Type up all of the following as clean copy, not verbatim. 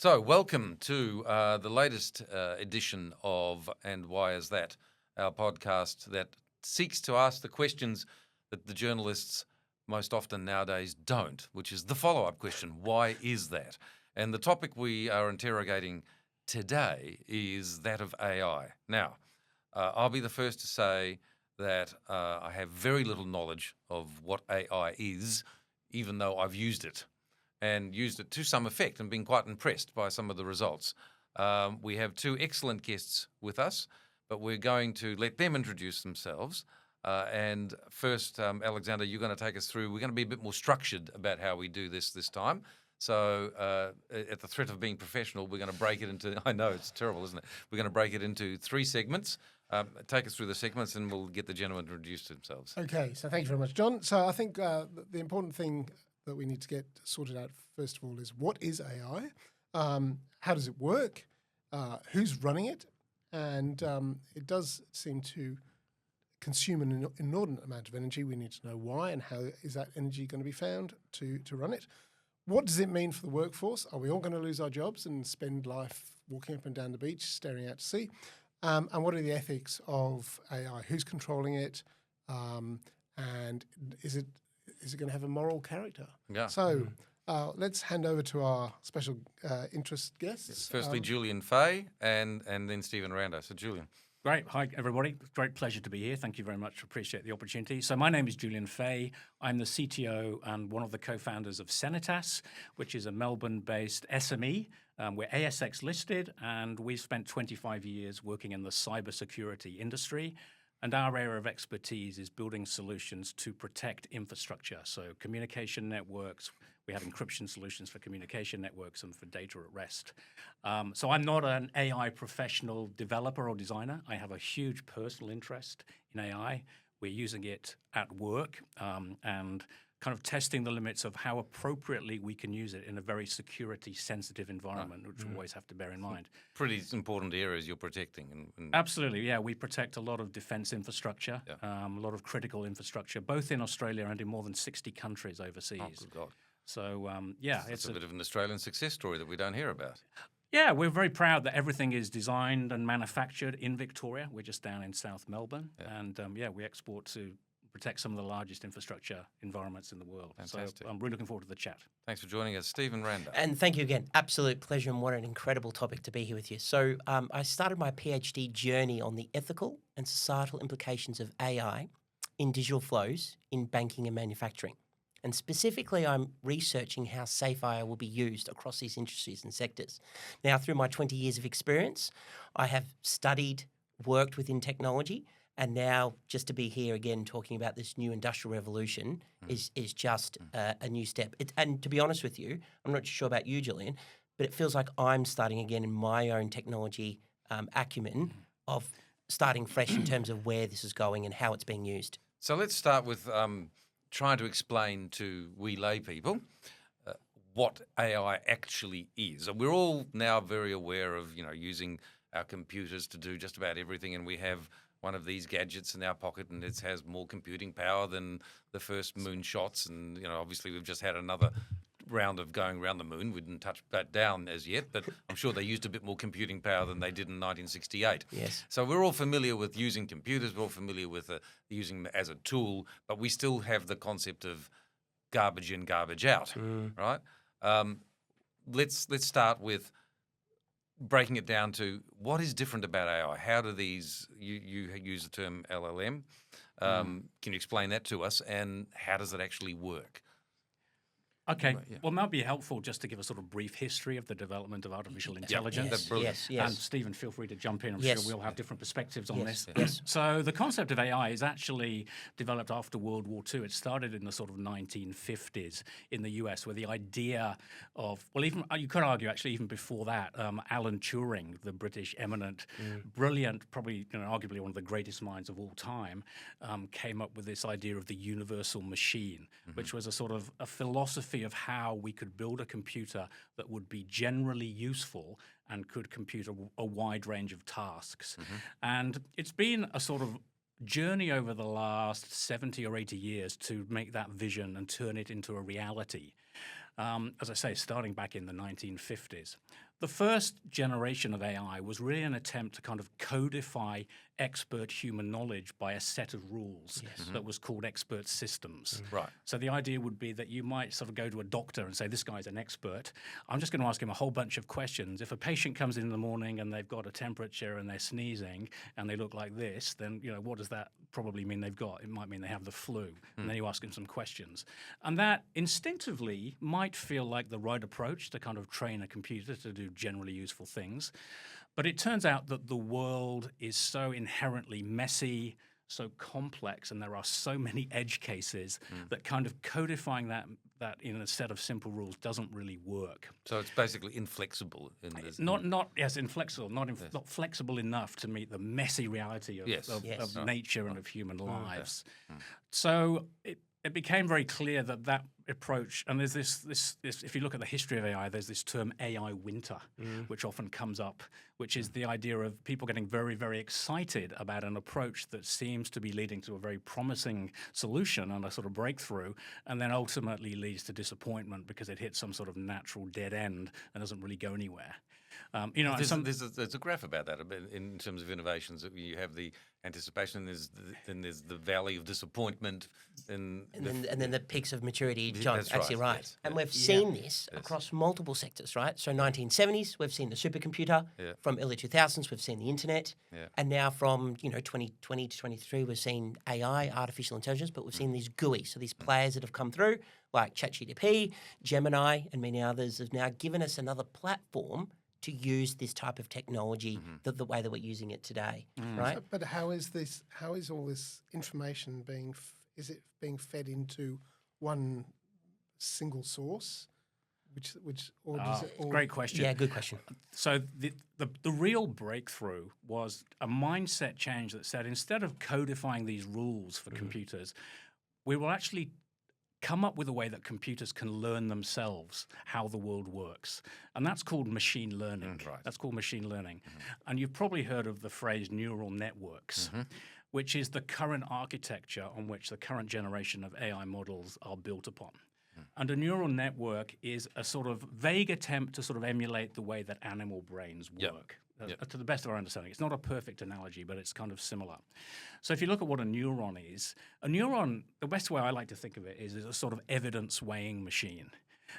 So, welcome to the latest edition of And Why Is That, our podcast that seeks to ask the questions that the journalists most often nowadays don't, which is the follow-up question, why is that? And the topic we are interrogating today is that of AI. Now, I'll be the first to say that I have very little knowledge of what AI is, even though I've used it. And used it to some effect and been quite impressed by some of the results. We have two excellent guests with us, but we're going to let them introduce themselves. And first, Alexander, you're going to take us through. We're going to be a bit more structured about how we do this time. So at the threat of being professional, we're going to break it into, I know it's terrible, isn't it? We're going to break it into 3 segments. Take us through the segments and we'll get the gentlemen to introduce themselves. Okay, so thank you very much, John. So I think the important thing that we need to get sorted out first of all is what is AI? How does it work? Who's running it? And it does seem to consume an inordinate amount of energy. We need to know why and how is that energy going to be found to run it? What does it mean for the workforce? Are we all going to lose our jobs and spend life walking up and down the beach, staring out to sea? And what are the ethics of AI? Who's controlling it? And is it going to have a moral character? Yeah. So let's hand over to our special interest guests. Yes, firstly, Julian Fay and then Stephen Rando. So, Julian. Great. Hi, everybody. Great pleasure to be here. Thank you very much. Appreciate the opportunity. So my name is Julian Fay. I'm the CTO and one of the co-founders of Senetas, which is a Melbourne-based SME. We're ASX listed, and we've spent 25 years working in the cybersecurity industry. And our area of expertise is building solutions to protect infrastructure, so communication networks. We have encryption solutions for communication networks and for data at rest. So I'm not an AI professional developer or designer. I have a huge personal interest in AI. We're using it at work and kind of testing the limits of how appropriately we can use it in a very security-sensitive environment, which we always have to bear in mind. Pretty important areas you're protecting. Absolutely, yeah. We protect a lot of defence infrastructure, a lot of critical infrastructure, both in Australia and in more than 60 countries overseas. Oh, good God. So, it's a bit of an Australian success story that we don't hear about. Yeah, we're very proud that everything is designed and manufactured in Victoria. We're just down in South Melbourne. Yeah. And, we export to protect some of the largest infrastructure environments in the world. Fantastic. So I'm really looking forward to the chat. Thanks for joining us. Stephen Rando. And thank you again. Absolute pleasure, and what an incredible topic to be here with you. So I started my PhD journey on the ethical and societal implications of AI in digital flows in banking and manufacturing. And specifically, I'm researching how safe AI will be used across these industries and sectors. Now, through my 20 years of experience, I have studied, worked within technology, and now just to be here again talking about this new industrial revolution is just a new step. And to be honest with you, I'm not sure about you, Julian, but it feels like I'm starting again in my own technology acumen of starting fresh in terms of where this is going and how it's being used. So let's start with trying to explain to we lay people what AI actually is. And we're all now very aware of, using our computers to do just about everything, and we have one of these gadgets in our pocket, and it has more computing power than the first moon shots. And, obviously we've just had another round of going around the moon. We didn't touch that down as yet, but I'm sure they used a bit more computing power than they did in 1968. Yes. So we're all familiar with using computers. We're all familiar with using them as a tool, but we still have the concept of garbage in, garbage out, right? Let's start with breaking it down to what is different about AI. How do these, you use the term LLM, can you explain that to us, and how does it actually work? Okay, well, it might be helpful just to give a sort of brief history of the development of artificial intelligence. That's brilliant. Yes. And Stephen, feel free to jump in. I'm Yes. sure we'll have different perspectives on this. Yes. So the concept of AI is actually developed after World War II. It started in the sort of 1950s in the US, where the idea of, well, even you could argue actually even before that, Alan Turing, the British eminent, brilliant, probably arguably one of the greatest minds of all time, came up with this idea of the universal machine, which was a sort of a philosophy of how we could build a computer that would be generally useful and could compute a wide range of tasks. And it's been a sort of journey over the last 70 or 80 years to make that vision and turn it into a reality. As I say, starting back in the 1950s. the first generation of AI was really an attempt to kind of codify expert human knowledge by a set of rules that was called expert systems. Right. So the idea would be that you might sort of go to a doctor and say, this guy's an expert. I'm just going to ask him a whole bunch of questions. If a patient comes in the morning and they've got a temperature and they're sneezing and they look like this, then, what does that probably mean they've got? It might mean they have the flu. And then you ask them some questions. And that instinctively might feel like the right approach to kind of train a computer to do generally useful things. But it turns out that the world is so inherently messy, so complex, and there are so many edge cases that kind of codifying that in a set of simple rules doesn't really work. So it's basically inflexible in this. Inflexible, not flexible enough to meet the messy reality of nature and of human lives. So it became very clear that approach, and there's this if you look at the history of AI, there's this term AI winter, which often comes up, which is the idea of people getting very, very excited about an approach that seems to be leading to a very promising solution and a sort of breakthrough, and then ultimately leads to disappointment because it hits some sort of natural dead end and doesn't really go anywhere. There's a graph about that in terms of innovations. You have the anticipation, then there's the valley of disappointment, and then the peaks of maturity. John, that's actually right. Yes, and we've seen this across multiple sectors, right? So 1970s, we've seen the supercomputer. From early 2000s, we've seen the internet. And now from 2020 to 23, we've seen AI, artificial intelligence, but we've seen these GUIs, so these players that have come through, like ChatGPT, Gemini, and many others have now given us another platform to use this type of technology the way that we're using it today, right? But how is all this information is it being fed into one single source? Or does it all... Great question. Yeah, good question. So the real breakthrough was a mindset change that said, instead of codifying these rules for computers, we will actually come up with a way that computers can learn themselves how the world works. And that's called machine learning. That's called machine learning. And you've probably heard of the phrase neural networks, which is the current architecture on which the current generation of AI models are built upon. And a neural network is a sort of vague attempt to sort of emulate the way that animal brains work. To the best of our understanding. It's not a perfect analogy, but it's kind of similar. So if you look at what a neuron is, the best way I like to think of it is a sort of evidence-weighing machine.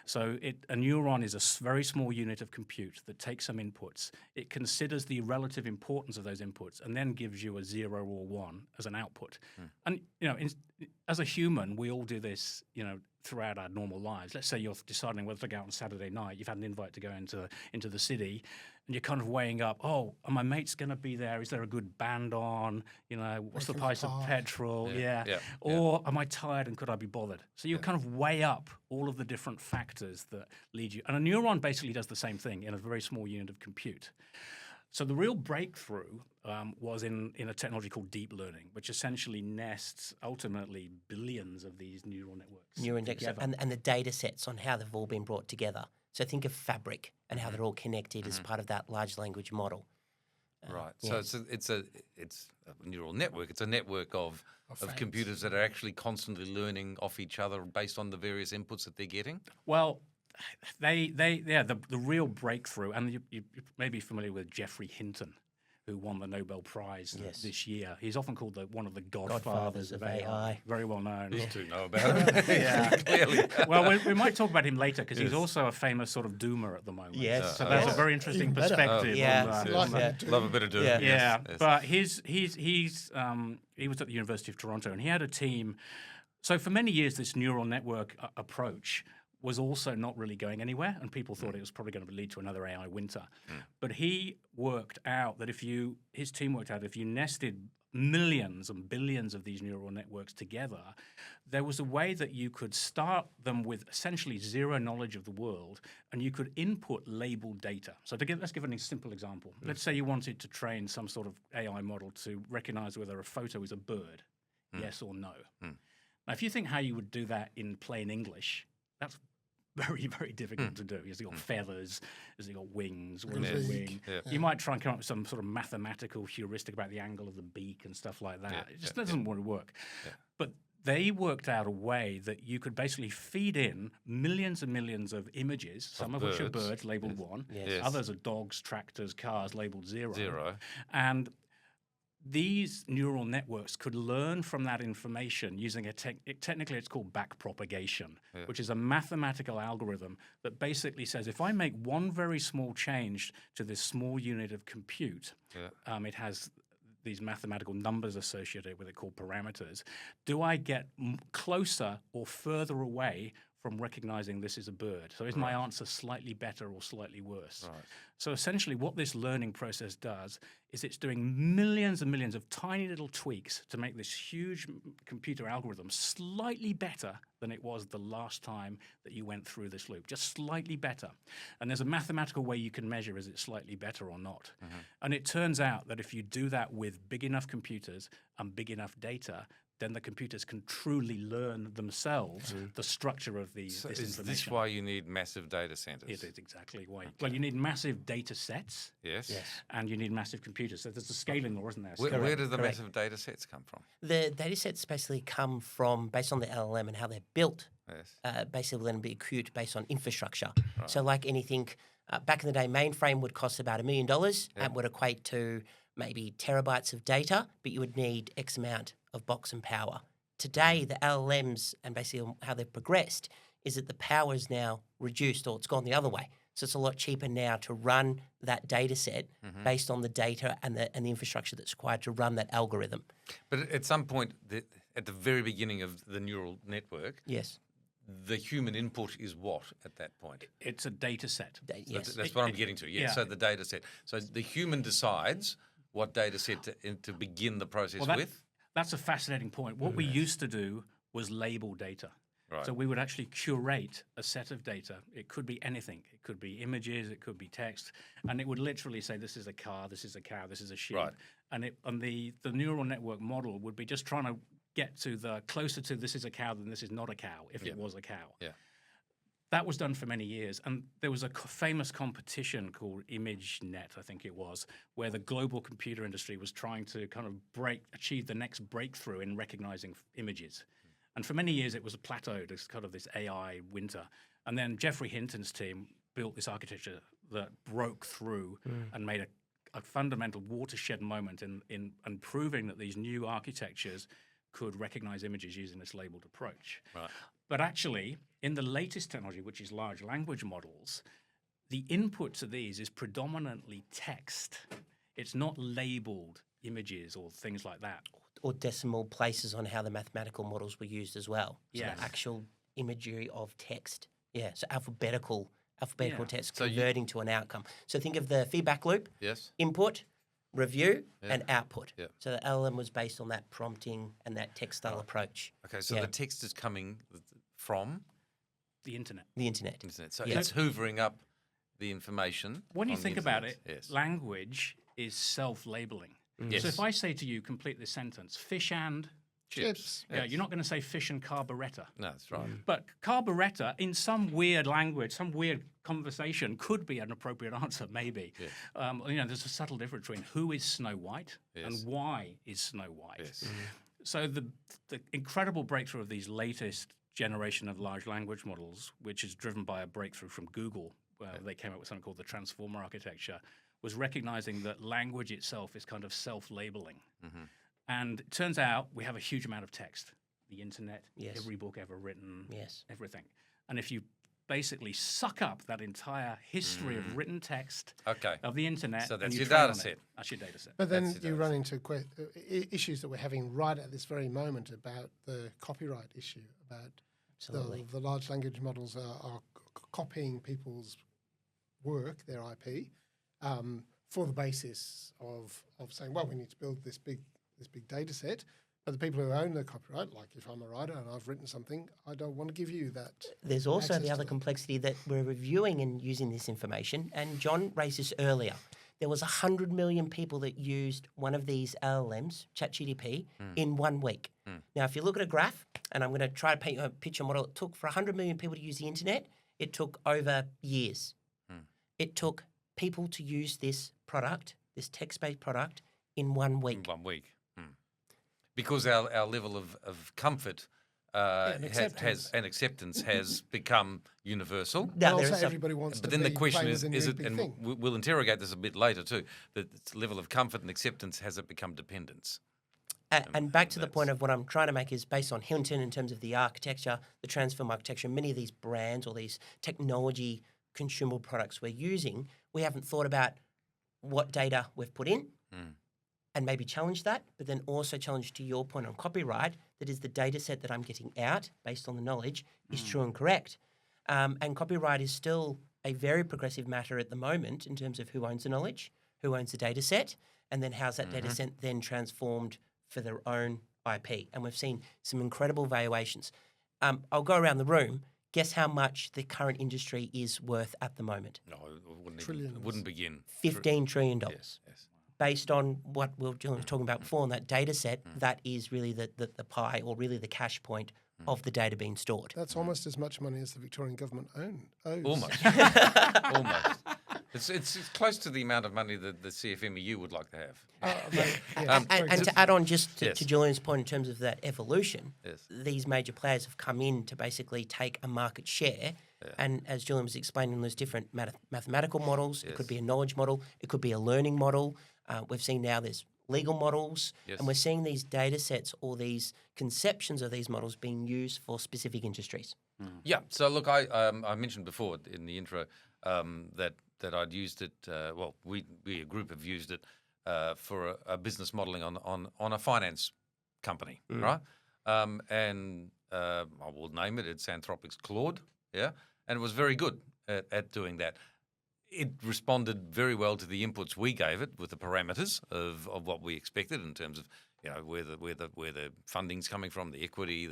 So a neuron is a very small unit of compute that takes some inputs. It considers the relative importance of those inputs and then gives you a 0 or 1 as an output. And as a human, we all do this, throughout our normal lives. Let's say you're deciding whether to go out on Saturday night. You've had an invite to go into the city, and you're kind of weighing up, are my mates going to be there? Is there a good band on? What's the price of petrol? Or am I tired and could I be bothered? So you kind of weigh up all of the different factors that lead you. And a neuron basically does the same thing in a very small unit of compute. So the real breakthrough was in a technology called deep learning, which essentially nests ultimately billions of these neural networks and the data sets on how they've all been brought together. So think of Fabric and how they're all connected as part of that large language model. Right. So it's a neural network. It's a network of computers that are actually constantly learning off each other based on the various inputs that they're getting. Well, the real breakthrough, and you may be familiar with Geoffrey Hinton, who won the Nobel Prize this year. He's often called one of the godfathers of AI. Very well known. You two know about it. Clearly. Well, we might talk about him later because he's also a famous sort of doomer at the moment. Yes. So that's a very interesting perspective. Love a bit of doom. Yeah. Yes. But he was at the University of Toronto, and he had a team. So for many years, this neural network approach was also not really going anywhere, and people thought it was probably going to lead to another AI winter. But he worked out that his team worked out if you nested millions and billions of these neural networks together, there was a way that you could start them with essentially zero knowledge of the world, and you could input labeled data. So let's give a simple example. Let's say you wanted to train some sort of AI model to recognize whether a photo is a bird, yes or no. Now, if you think how you would do that in plain English, that's very, very difficult to do. Has it got feathers? Has it got wings? What is a wing? You might try and come up with some sort of mathematical heuristic about the angle of the beak and stuff like that. It just doesn't want to work. But they worked out a way that you could basically feed in millions and millions of images, some of which are birds labeled 1, others are dogs, tractors, cars labeled 0. And these neural networks could learn from that information using technically it's called backpropagation, which is a mathematical algorithm that basically says if I make one very small change to this small unit of compute, it has these mathematical numbers associated with it called parameters. Do I get closer or further away from recognizing this is a bird? So is my answer slightly better or slightly worse? So essentially what this learning process does is it's doing millions and millions of tiny little tweaks to make this huge computer algorithm slightly better than it was the last time that you went through this loop, just slightly better. And there's a mathematical way you can measure is it slightly better or not. And it turns out that if you do that with big enough computers and big enough data, then the computers can truly learn themselves the structure of this information. Is this why you need massive data centers? It is exactly why. Well, you need massive data sets. Yes. And you need massive computers. So there's a scaling law, isn't there? Where do the massive data sets come from? The data sets basically come from, based on the LLM and how they're built, basically then be acute based on infrastructure. So like anything, back in the day, mainframe would cost about $1 million and would equate to maybe terabytes of data, but you would need X amount of box and power. Today, the LLMs and basically how they've progressed is that the power is now reduced or it's gone the other way. So it's a lot cheaper now to run that data set based on the data and the infrastructure that's required to run that algorithm. But at some point, at the very beginning of the neural network, the human input is what at that point? It's a data set. That's what I'm getting to. So the data set. So the human decides what data set to begin the process with? That's a fascinating point. What we used to do was label data. So we would actually curate a set of data. It could be anything. It could be images, it could be text, and it would literally say this is a car, this is a cow, this is a sheep. And the neural network model would be just trying to get to the closer to this is a cow than this is not a cow, if it was a cow. That was done for many years, and there was a famous competition called ImageNet, I think it was, where the global computer industry was trying to kind of achieve the next breakthrough in recognizing images. And for many years, it was plateaued as kind of this AI winter. And then Geoffrey Hinton's team built this architecture that broke through and made a fundamental watershed moment in proving that these new architectures could recognize images using this labeled approach. But actually, in the latest technology, which is large language models, the input to these is predominantly text. It's not labeled images or things like that. Or decimal places on how the mathematical models were used as well. So the actual imagery of text. So alphabetical text converting to an outcome. So think of the feedback loop. Input, review, and output. So the LLM was based on that prompting and that text style approach. Okay, so the text is coming from? The internet. The internet. So it's hoovering up the information. When you think about it, language is self-labeling. So if I say to you, complete this sentence, fish and chips. You're not going to say fish and carburettor. No, that's right. But carburettor, in some weird language, some weird conversation, could be an appropriate answer, maybe. There's a subtle difference between who is Snow White and why is Snow White. So the incredible breakthrough of these latest generation of large language models, which is driven by a breakthrough from Google, where they came up with something called the transformer architecture, was recognizing that language itself is kind of self-labeling. And it turns out we have a huge amount of text, the internet, every book ever written, everything. And if you basically suck up that entire history of written text of the internet, so that's and your train data on set. it, that's your data set. But then you run into issues that we're having right at this very moment about the copyright issue, about the large language models are copying people's work, their IP, for the basis of saying, well, we need to build this big data set. But the people who own the copyright, like if I'm a writer and I've written something, I don't want to give you that. There's also the other complexity that we're reviewing and using this information. And John raised this earlier. There was 100 million people that used one of these LLMs, ChatGPT, in 1 week. Now, if you look at a graph, and I'm going to try to paint you a picture model, it took for 100 million people to use the internet, it took over years. It took people to use this product, this text-based product, in 1 week. In 1 week. because our level of comfort and acceptance has become universal. And Now, there also is some, everybody wants But to then the be question playing is with the new it, big and thing. we'll interrogate this a bit later too, that its level of comfort and acceptance, has it become dependence? and back to the point that's- of what I'm trying to make is based on Hinton in terms of the architecture, the transform architecture, many of these brands or these technology consumable products we're using, we haven't thought about what data we've put in and maybe challenge that, but then also challenge to your point on copyright, that is the data set that I'm getting out based on the knowledge is true and correct. And copyright is still a very progressive matter at the moment in terms of who owns the knowledge, who owns the data set, and then how's that data set then transformed for their own IP. And we've seen some incredible valuations. I'll go around the room. Guess how much the current industry is worth at the moment? No, it Trillions. wouldn't begin. $15 trillion. Yes. Based on what we were talking about before on that data set, that is really the pie or really the cash point of the data being stored. That's almost as much money as the Victorian government owes. Almost. Almost. It's close to the amount of money that the CFMEU would like to have. And to add on just to, Yes. to Julian's point in terms of that evolution, Yes. these major players have come in to basically take a market share. And as Julian was explaining, there's different mathematical models. It could be a knowledge model. It could be a learning model. We've seen now there's legal models. Yes. And we're seeing these data sets or these conceptions of these models being used for specific industries. Yeah. So look, I mentioned before in the intro that I'd used it. We a group have used it for a business modelling on a finance company, right? And I will name it. It's Anthropic's Claude. Yeah, and it was very good at doing that. It responded very well to the inputs we gave it with the parameters of what we expected in terms of where the funding's coming from, the equity,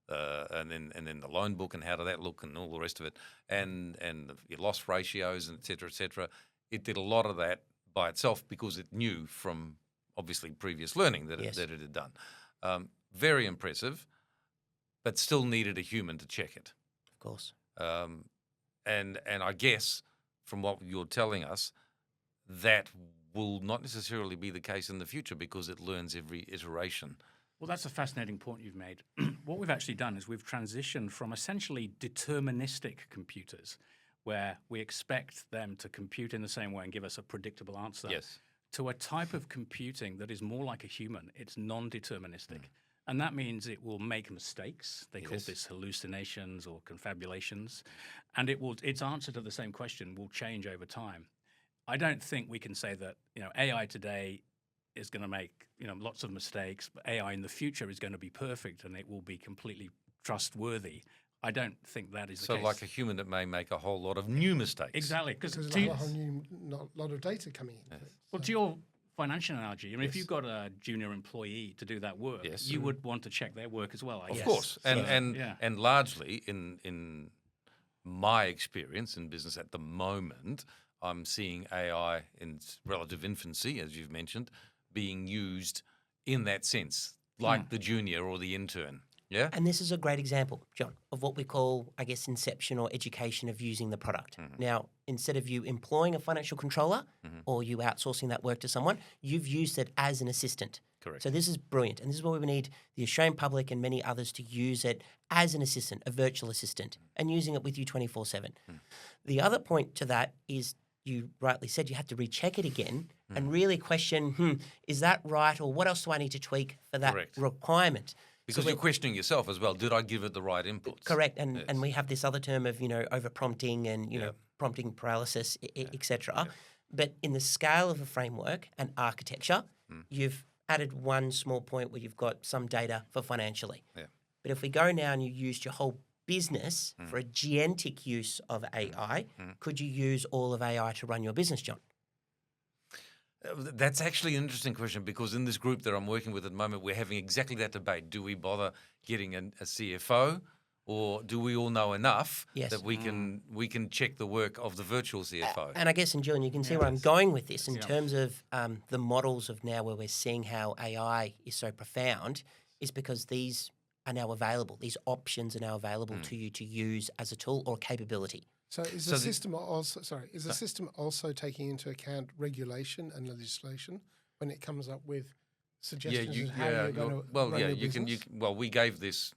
and then the loan book and how did that look and all the rest of it, and your loss ratios and et cetera. It did a lot of that by itself because it knew from obviously previous learning that Yes. it had done. Very impressive, but still needed a human to check it. Of course. And I guess from what you're telling us, that will not necessarily be the case in the future because it learns every iteration. Well, that's a fascinating point you've made. What we've actually done is we've transitioned from essentially deterministic computers, where we expect them to compute in the same way and give us a predictable answer, Yes. to a type of computing that is more like a human. It's non-deterministic. And that means it will make mistakes. They call Yes. this hallucinations or confabulations. And its answer to the same question will change over time. I don't think we can say that AI today is going to make lots of mistakes, but AI in the future is going to be perfect and it will be completely trustworthy. I don't think that is the So case. like a human, it may make a whole lot of new mistakes. Exactly. Because Because there's a whole new lot of data coming in. well, to your financial analogy, if Yes. you've got a junior employee to do that work, Yes. you would want to check their work as well, I Of guess. course, and yeah. and largely in my experience in business at the moment, I'm seeing AI in its relative infancy, as you've mentioned, being used in that sense, like the junior or the intern. Yeah. And this is a great example, John, of what we call, I guess, inception or education of using the product. Now, instead of you employing a financial controller or you outsourcing that work to someone, you've used it as an assistant. Correct. So this is brilliant. And this is where we need the Australian public and many others to use it as an assistant, a virtual assistant, and using it with you 24/7. The other point to that is you rightly said you have to recheck it again and really question, is that right? Or what else do I need to tweak for that Correct. requirement? Because you're questioning yourself as well. Did I give it the right inputs? Correct, and we have this other term of over prompting and prompting paralysis, etc. But in the scale of a framework and architecture, you've added one small point where you've got some data for financially. Yeah. But if we go now and you used your whole business for a agentic use of AI, could you use all of AI to run your business, John? That's actually an interesting question because in this group that I'm working with at the moment, we're having exactly that debate. Do we bother getting a CFO, or do we all know enough Yes. that we can check the work of the virtual CFO? And I guess, and Julian, you can see where I'm going with this in terms of the models of now where we're seeing how AI is so profound is because these are now available. These options are now available to you to use as a tool or capability. So is the system also taking into account regulation and legislation when it comes up with suggestions of how you're going to well, run yeah, your you can. business? Well, we gave this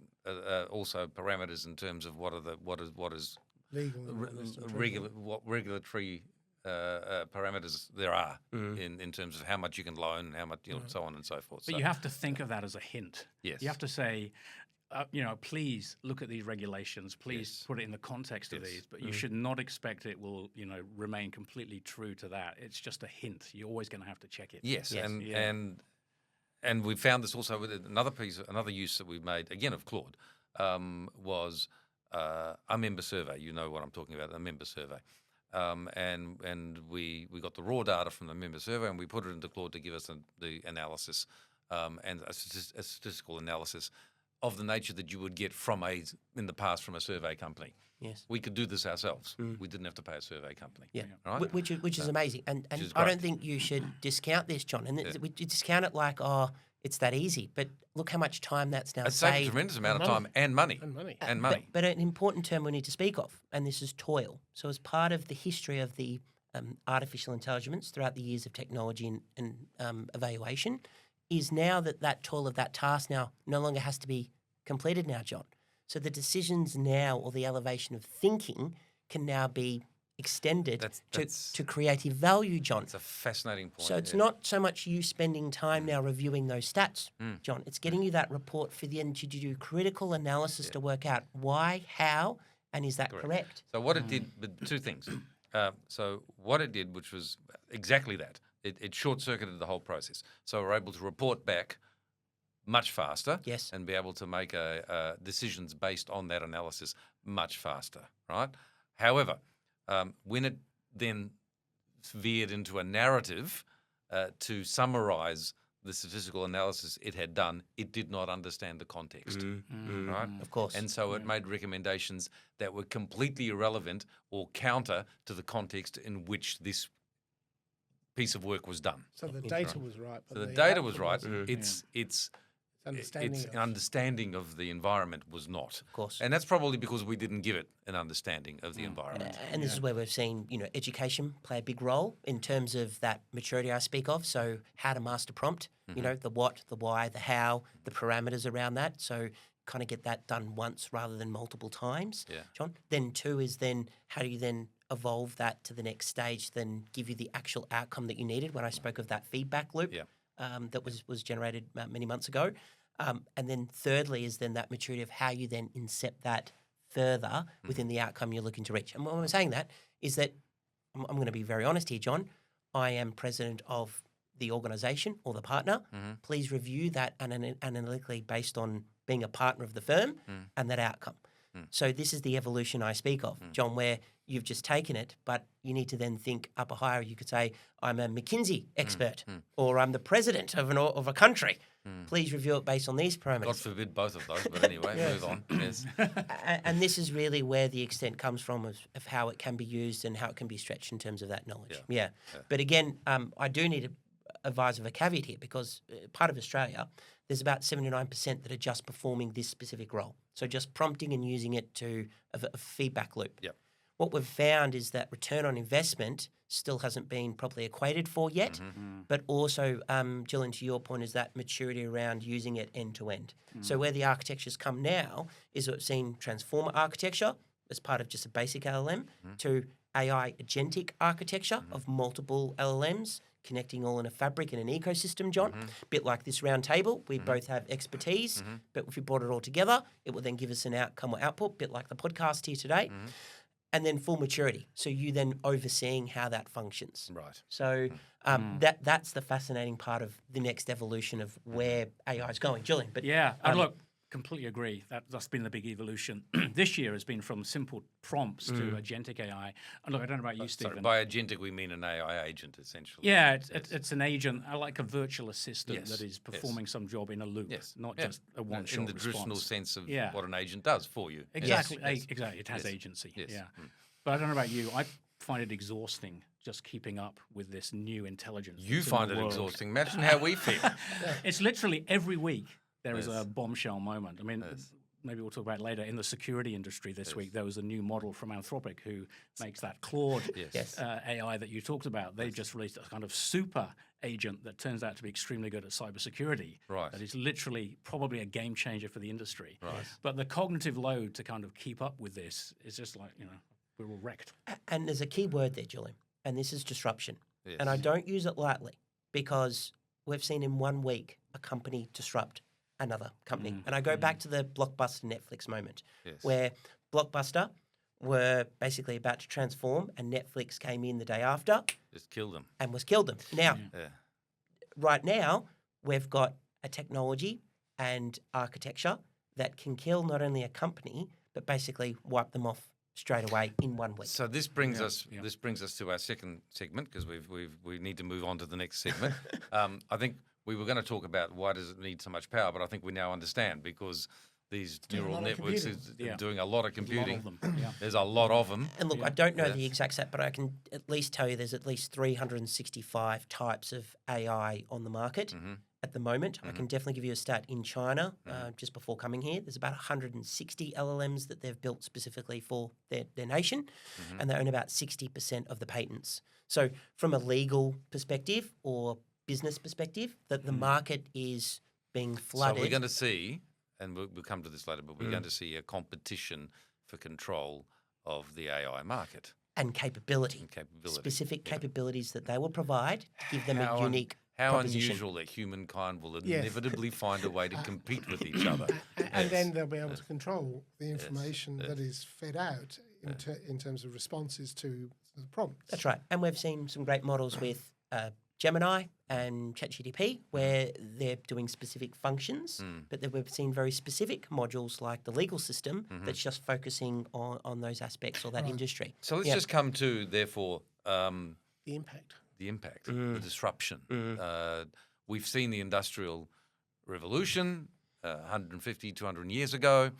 also parameters in terms of what is Legal and all this and what regulatory parameters there are in terms of how much you can loan, how much, so on and so forth. But you have to think of that as a hint. Yes. You have to say, please look at these regulations. Please put it in the context of these. But you should not expect it will, remain completely true to that. It's just a hint. You're always going to have to check it. Yes. And we found this also with another use that we've made again of Claude was a member survey. You know what I'm talking about, a member survey. And we got the raw data from the member survey and we put it into Claude to give us the analysis and a statistical analysis of the nature that you would get in the past from a survey company. Yes. We could do this ourselves. We didn't have to pay a survey company. Yeah, right? which is amazing. And is I great. don't think you should discount this, John. And we discount it like, oh, it's that easy. But look how much time that's now It saved a saved. tremendous amount of time and money. And money. But an important term we need to speak of, and this is toil. So as part of the history of the artificial intelligence throughout the years of technology and evaluation, is now that toil of that task now no longer has to be completed now, John. So the decisions now or the elevation of thinking can now be extended to creative value, John. It's a fascinating point. So it's not so much you spending time now reviewing those stats, John. It's getting you that report for the end to do critical analysis to work out why, how, and is that correct? So what it did, two things. So what it did, which was exactly that, it short-circuited the whole process. So we're able to report back much faster, Yes. and be able to make decisions based on that analysis much faster, right? However, when it then veered into a narrative to summarise the statistical analysis it had done, it did not understand the context, right? Of course. And so it made recommendations that were completely irrelevant or counter to the context in which this piece of work was done. So the data was right. But So the data output was right. wasn't. It's Understanding of. understanding of the environment was not. Of course. And that's probably because we didn't give it an understanding of the environment. And this is where we've seen, education play a big role in terms of that maturity I speak of. So how to master prompt, the what, the why, the how, the parameters around that. So kind of get that done once rather than multiple times, Yeah. John. Then two is then how do you then evolve that to the next stage, then give you the actual outcome that you needed when I spoke of that feedback loop. Yeah. That was generated many months ago. And then thirdly is then that maturity of how you then incept that further within the outcome you're looking to reach. And when I'm saying that is that, I'm going to be very honest here, John, I am president of the organisation or the partner. Please review that analytically based on being a partner of the firm and that outcome. So this is the evolution I speak of, John, where you've just taken it, but you need to then think up a higher. You could say, I'm a McKinsey expert, or I'm the president of a country. Please review it based on these parameters. God forbid both of those, but anyway, move on. Yes. And this is really where the extent comes from of how it can be used and how it can be stretched in terms of that knowledge. Yeah. But again, I do need to advise of a caveat here because part of Australia, there's about 79% that are just performing this specific role. So just prompting and using it to a feedback loop. Yep. What we've found is that return on investment still hasn't been properly equated for yet, but also, Julian, to your point, is that maturity around using it end to end. So where the architectures come now is we've seen transformer architecture as part of just a basic LLM to AI agentic architecture of multiple LLMs connecting all in a fabric in an ecosystem, John. Bit like this round table, we both have expertise, but if we brought it all together, it will then give us an outcome or output, bit like the podcast here today. And then full maturity. So you then overseeing how that functions. Right. So that's the fascinating part of the next evolution of where AI is going. Julian, but look, completely agree. That's been the big evolution. This year has been from simple prompts to agentic AI. And look, I don't know about you, Stephen. Sorry, by agentic we mean an AI agent, essentially. Yeah, it's an agent, like a virtual assistant that is performing some job in a loop, not just a one-shot in the response. traditional sense of what an agent does for you. Exactly, exactly. It has agency. Yes. Yeah, but I don't know about you. I find it exhausting just keeping up with this new intelligence. You that's in find the it world. exhausting. Imagine how we feel. It's literally every week there is a bombshell moment. I mean, maybe we'll talk about it later, in the security industry this week, there was a new model from Anthropic who makes that Claude Yes. AI that you talked about. They've just released a kind of super agent that turns out to be extremely good at cybersecurity. Right. That is literally probably a game changer for the industry. Right. But the cognitive load to kind of keep up with this is just like, we're all wrecked. And there's a key word there, Julian, and this is disruption. Yes. And I don't use it lightly because we've seen in 1 week a company disrupt another company. And I go back to the Blockbuster Netflix moment Yes. where Blockbuster were basically about to transform and Netflix came in the day after Just kill them. and was killed them. Now, Yeah. right now, we've got a technology and architecture that can kill not only a company, but basically wipe them off straight away in 1 week. So this brings Yeah, us yeah. this brings us to our second segment because we need to move on to the next segment. I think we were going to talk about why does it need so much power, but I think we now understand because these Doing a neural lot of networks computing. is Yeah. doing a lot of There's a lot computing. of them. Yeah. There's a lot of them. And look, Yeah. I don't know Yes. the exact set, but I can at least tell you there's at least 365 types of AI on the market at the moment. I can definitely give you a stat in China just before coming here. There's about 160 LLMs that they've built specifically for their nation, and they own about 60% of the patents. So from a legal perspective or business perspective, that the market is being flooded. So we're going to see, and we'll come to this later, but we're going to see a competition for control of the AI market and capability. and capability. Specific capabilities that they will provide to give them How a unique How proposition. unusual that humankind will Yes. inevitably find a way to compete with each other. And then they'll be able to control the information that is fed out in terms of responses to the prompts. That's right. And we've seen some great models with Gemini and ChatGPT where they're doing specific functions, but then we've seen very specific modules like the legal system that's just focusing on those aspects or that industry. So let's Yeah. just come to, therefore, The impact. the impact, the disruption. We've seen the Industrial Revolution 150, 200 years ago.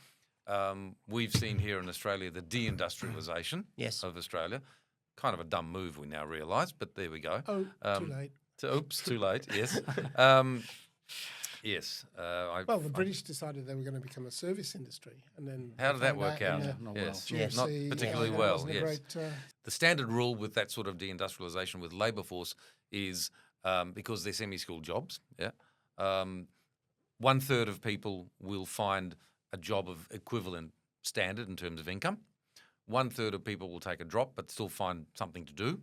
We've seen here in Australia the deindustrialisation Yes. of Australia. Kind of a dumb move, we now realise, but there we go. Oh, too late. Oops, too late, yes. Yes. Well, the British decided they were going to become a service industry, and then How did that found work out? in the Not Yes. well. Yes. Not GFC, particularly that well, wasn't a yes. great, The standard rule with that sort of deindustrialisation with labour force is because they're semi-skilled jobs, 1/3 of people will find a job of equivalent standard in terms of income. 1/3 of people will take a drop but still find something to do.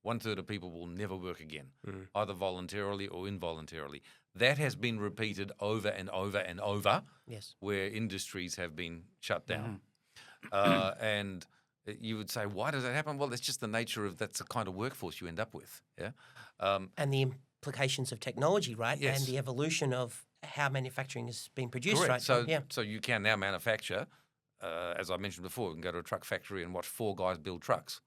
1/3 of people will never work again, either voluntarily or involuntarily. That has been repeated over and over and over Yes. where industries have been shut down. And you would say, why does that happen? Well, that's just the nature of that's the kind of workforce you end up with. Yeah. And the implications of technology, right? Yes. And the evolution of how manufacturing has been produced, Correct. right? So, yeah. so you can now manufacture, as I mentioned before, you can go to a truck factory and watch 4 guys build trucks.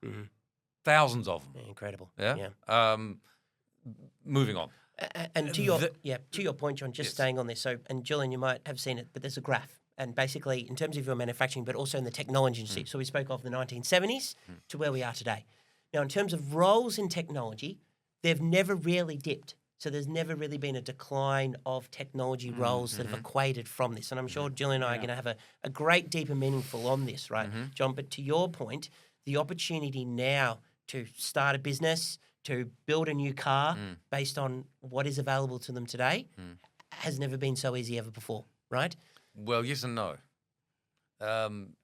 Thousands of them. Incredible. Yeah. Moving on. And to your point, John, just staying on this. So, and Julian, you might have seen it, but there's a graph. And basically, in terms of your manufacturing, but also in the technology industry. So we spoke of the 1970s to where we are today. Now, in terms of roles in technology, they've never really dipped. So there's never really been a decline of technology roles that have equated from this. And I'm sure Julian and I are going to have a great, deep and meaningful on this, right, John? But to your point, the opportunity now to start a business, to build a new car based on what is available to them today has never been so easy ever before, right? Well, yes and no.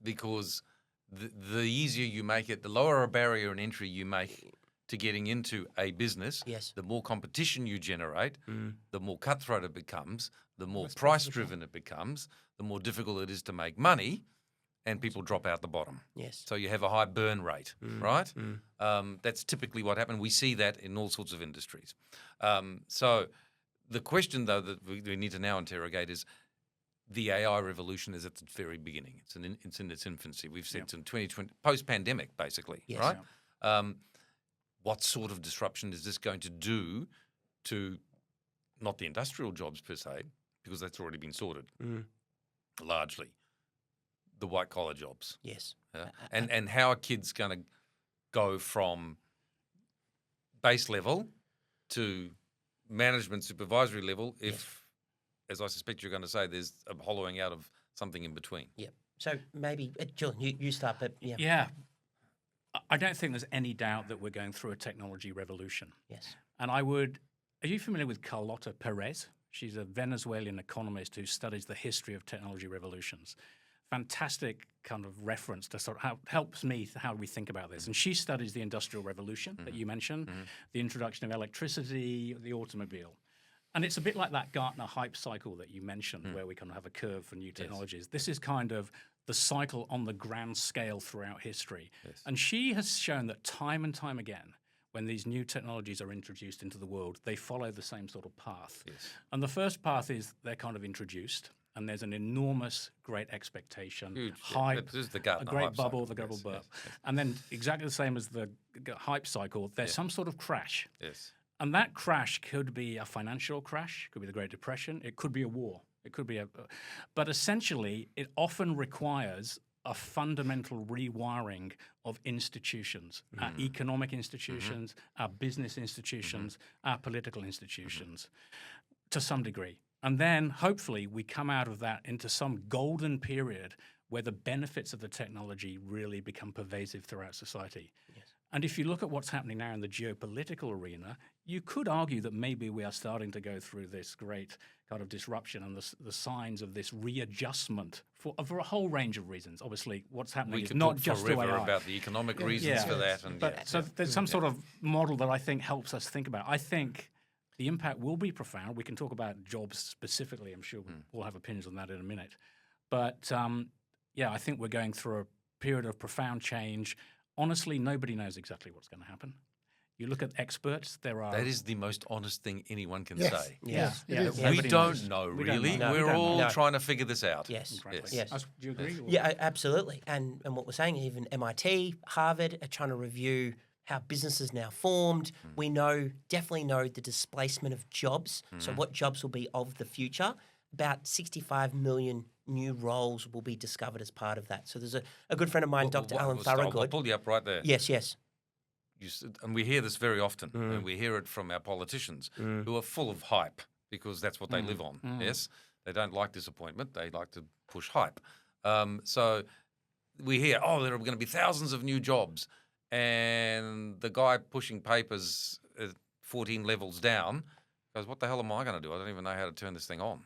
Because the easier you make it, the lower a barrier and entry you make to getting into a business, Yes. the more competition you generate, the more cutthroat it becomes, the more price-driven it becomes, the more difficult it is to make money, and people drop out the bottom. Yes. So you have a high burn rate, right? That's typically what happens. We see that in all sorts of industries. So the question, though, that we need to now interrogate is the AI revolution is at its very beginning. It's in its infancy. We've said it's in 2020, post-pandemic, basically, Yes. right? What sort of disruption is this going to do to not the industrial jobs per se, because that's already been sorted largely, the white-collar jobs? Yes. Yeah. And how are kids going to go from base level to management supervisory level if, as I suspect you're going to say, there's a hollowing out of something in between. Yeah. So maybe, Julian, you start, but yeah. Yeah. I don't think there's any doubt that we're going through a technology revolution. Yes. And are you familiar with Carlota Perez? She's a Venezuelan economist who studies the history of technology revolutions. Fantastic kind of reference to sort of how helps me how we think about this. And she studies the Industrial Revolution that you mentioned, the introduction of electricity, the automobile. And it's a bit like that Gartner hype cycle that you mentioned, where we kind of have a curve for new technologies. Yes. This is kind of the cycle on the grand scale throughout history. Yes. And she has shown that time and time again, when these new technologies are introduced into the world, they follow the same sort of path. Yes. And the first path is they're kind of introduced, and there's an enormous, great expectation, hype, This is the Gartner a great hype bubble, cycle. the global burp. And then exactly the same as the hype cycle, there's some sort of crash. Yes. And that crash could be a financial crash, could be the Great Depression, it could be a war, it could be but essentially it often requires a fundamental rewiring of institutions, our economic institutions, our business institutions, our political institutions, to some degree. And then hopefully we come out of that into some golden period where the benefits of the technology really become pervasive throughout society. Yes. And if you look at what's happening now in the geopolitical arena, you could argue that maybe we are starting to go through this great kind of disruption and the signs of this readjustment for a whole range of reasons. Obviously, what's happening is not just forever through AI. about the economic reasons for that. And so there's some sort of model that I think helps us think about. I think the impact will be profound. We can talk about jobs specifically. I'm sure we'll have opinions on that in a minute. But I think we're going through a period of profound change. Honestly, nobody knows exactly what's going to happen. You look at experts, there are... That is the most honest thing anyone can Yes. say. Yes. We don't know, really. We're all trying to figure this out. Yes. Yes. Do you agree? Yeah, absolutely. And what we're saying, even MIT, Harvard are trying to review how businesses now formed. We definitely know the displacement of jobs. So what jobs will be of the future. About 65 million new roles will be discovered as part of that. So there's a good friend of mine, Dr. Alan Thorogood. I'll pull you up right there. Yes. And we hear this very often, and we hear it from our politicians who are full of hype because that's what they live on. Yes, they don't like disappointment; they like to push hype. So we hear, there are going to be thousands of new jobs, and the guy pushing papers 14 levels down goes, "What the hell am I going to do? I don't even know how to turn this thing on."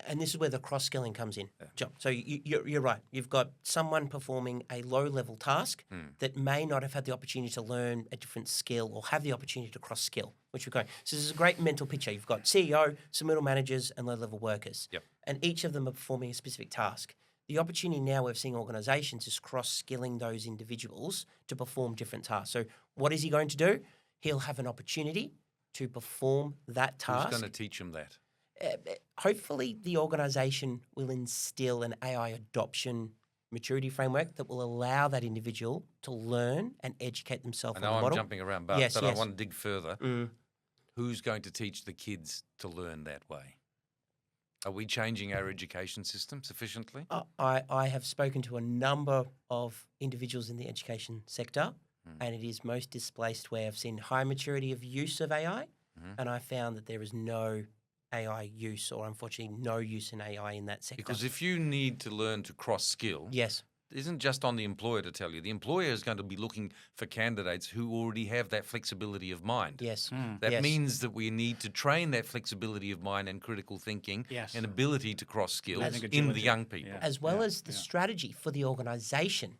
And this is where the cross-skilling comes in, John. So you're right. You've got someone performing a low-level task that may not have had the opportunity to learn a different skill or have the opportunity to cross-skill, which we're going. So this is a great mental picture. You've got CEO, some middle managers, and low-level workers. Yep. And each of them are performing a specific task. The opportunity now we're seeing organisations is cross-skilling those individuals to perform different tasks. So what is he going to do? He'll have an opportunity to perform that task. Who's going to teach him that? Hopefully, the organisation will instill an AI adoption maturity framework that will allow that individual to learn and educate themselves. I know on the model. I'm jumping around, but I want to dig further. Who's going to teach the kids to learn that way? Are we changing our education system sufficiently? I have spoken to a number of individuals in the education sector, and it is most displaced where I've seen high maturity of use of AI, and I found that there is no AI use, or unfortunately no use in AI in that sector. Because if you need to learn to cross-skill, yes, it isn't just on the employer to tell you. The employer is going to be looking for candidates who already have that flexibility of mind. Yes. That means that we need to train that flexibility of mind and critical thinking and ability to cross-skill in the young people. As well as the strategy for the organisation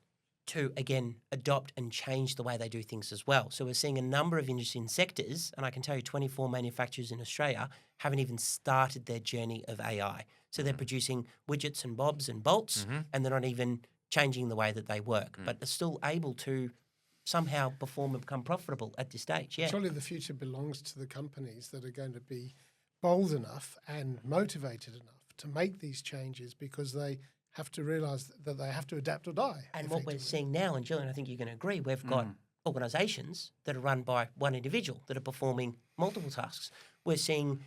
to, again, adopt and change the way they do things as well. So we're seeing a number of interesting sectors, and I can tell you 24 manufacturers in Australia haven't even started their journey of AI. So they're producing widgets and bobs and bolts, and they're not even changing the way that they work, but are still able to somehow perform and become profitable at this stage. Yeah. Surely the future belongs to the companies that are going to be bold enough and motivated enough to make these changes, because they have to realise that they have to adapt or die. And what we're seeing now, and Julian, I think you're going to agree, we've got organisations that are run by one individual that are performing multiple tasks. We're seeing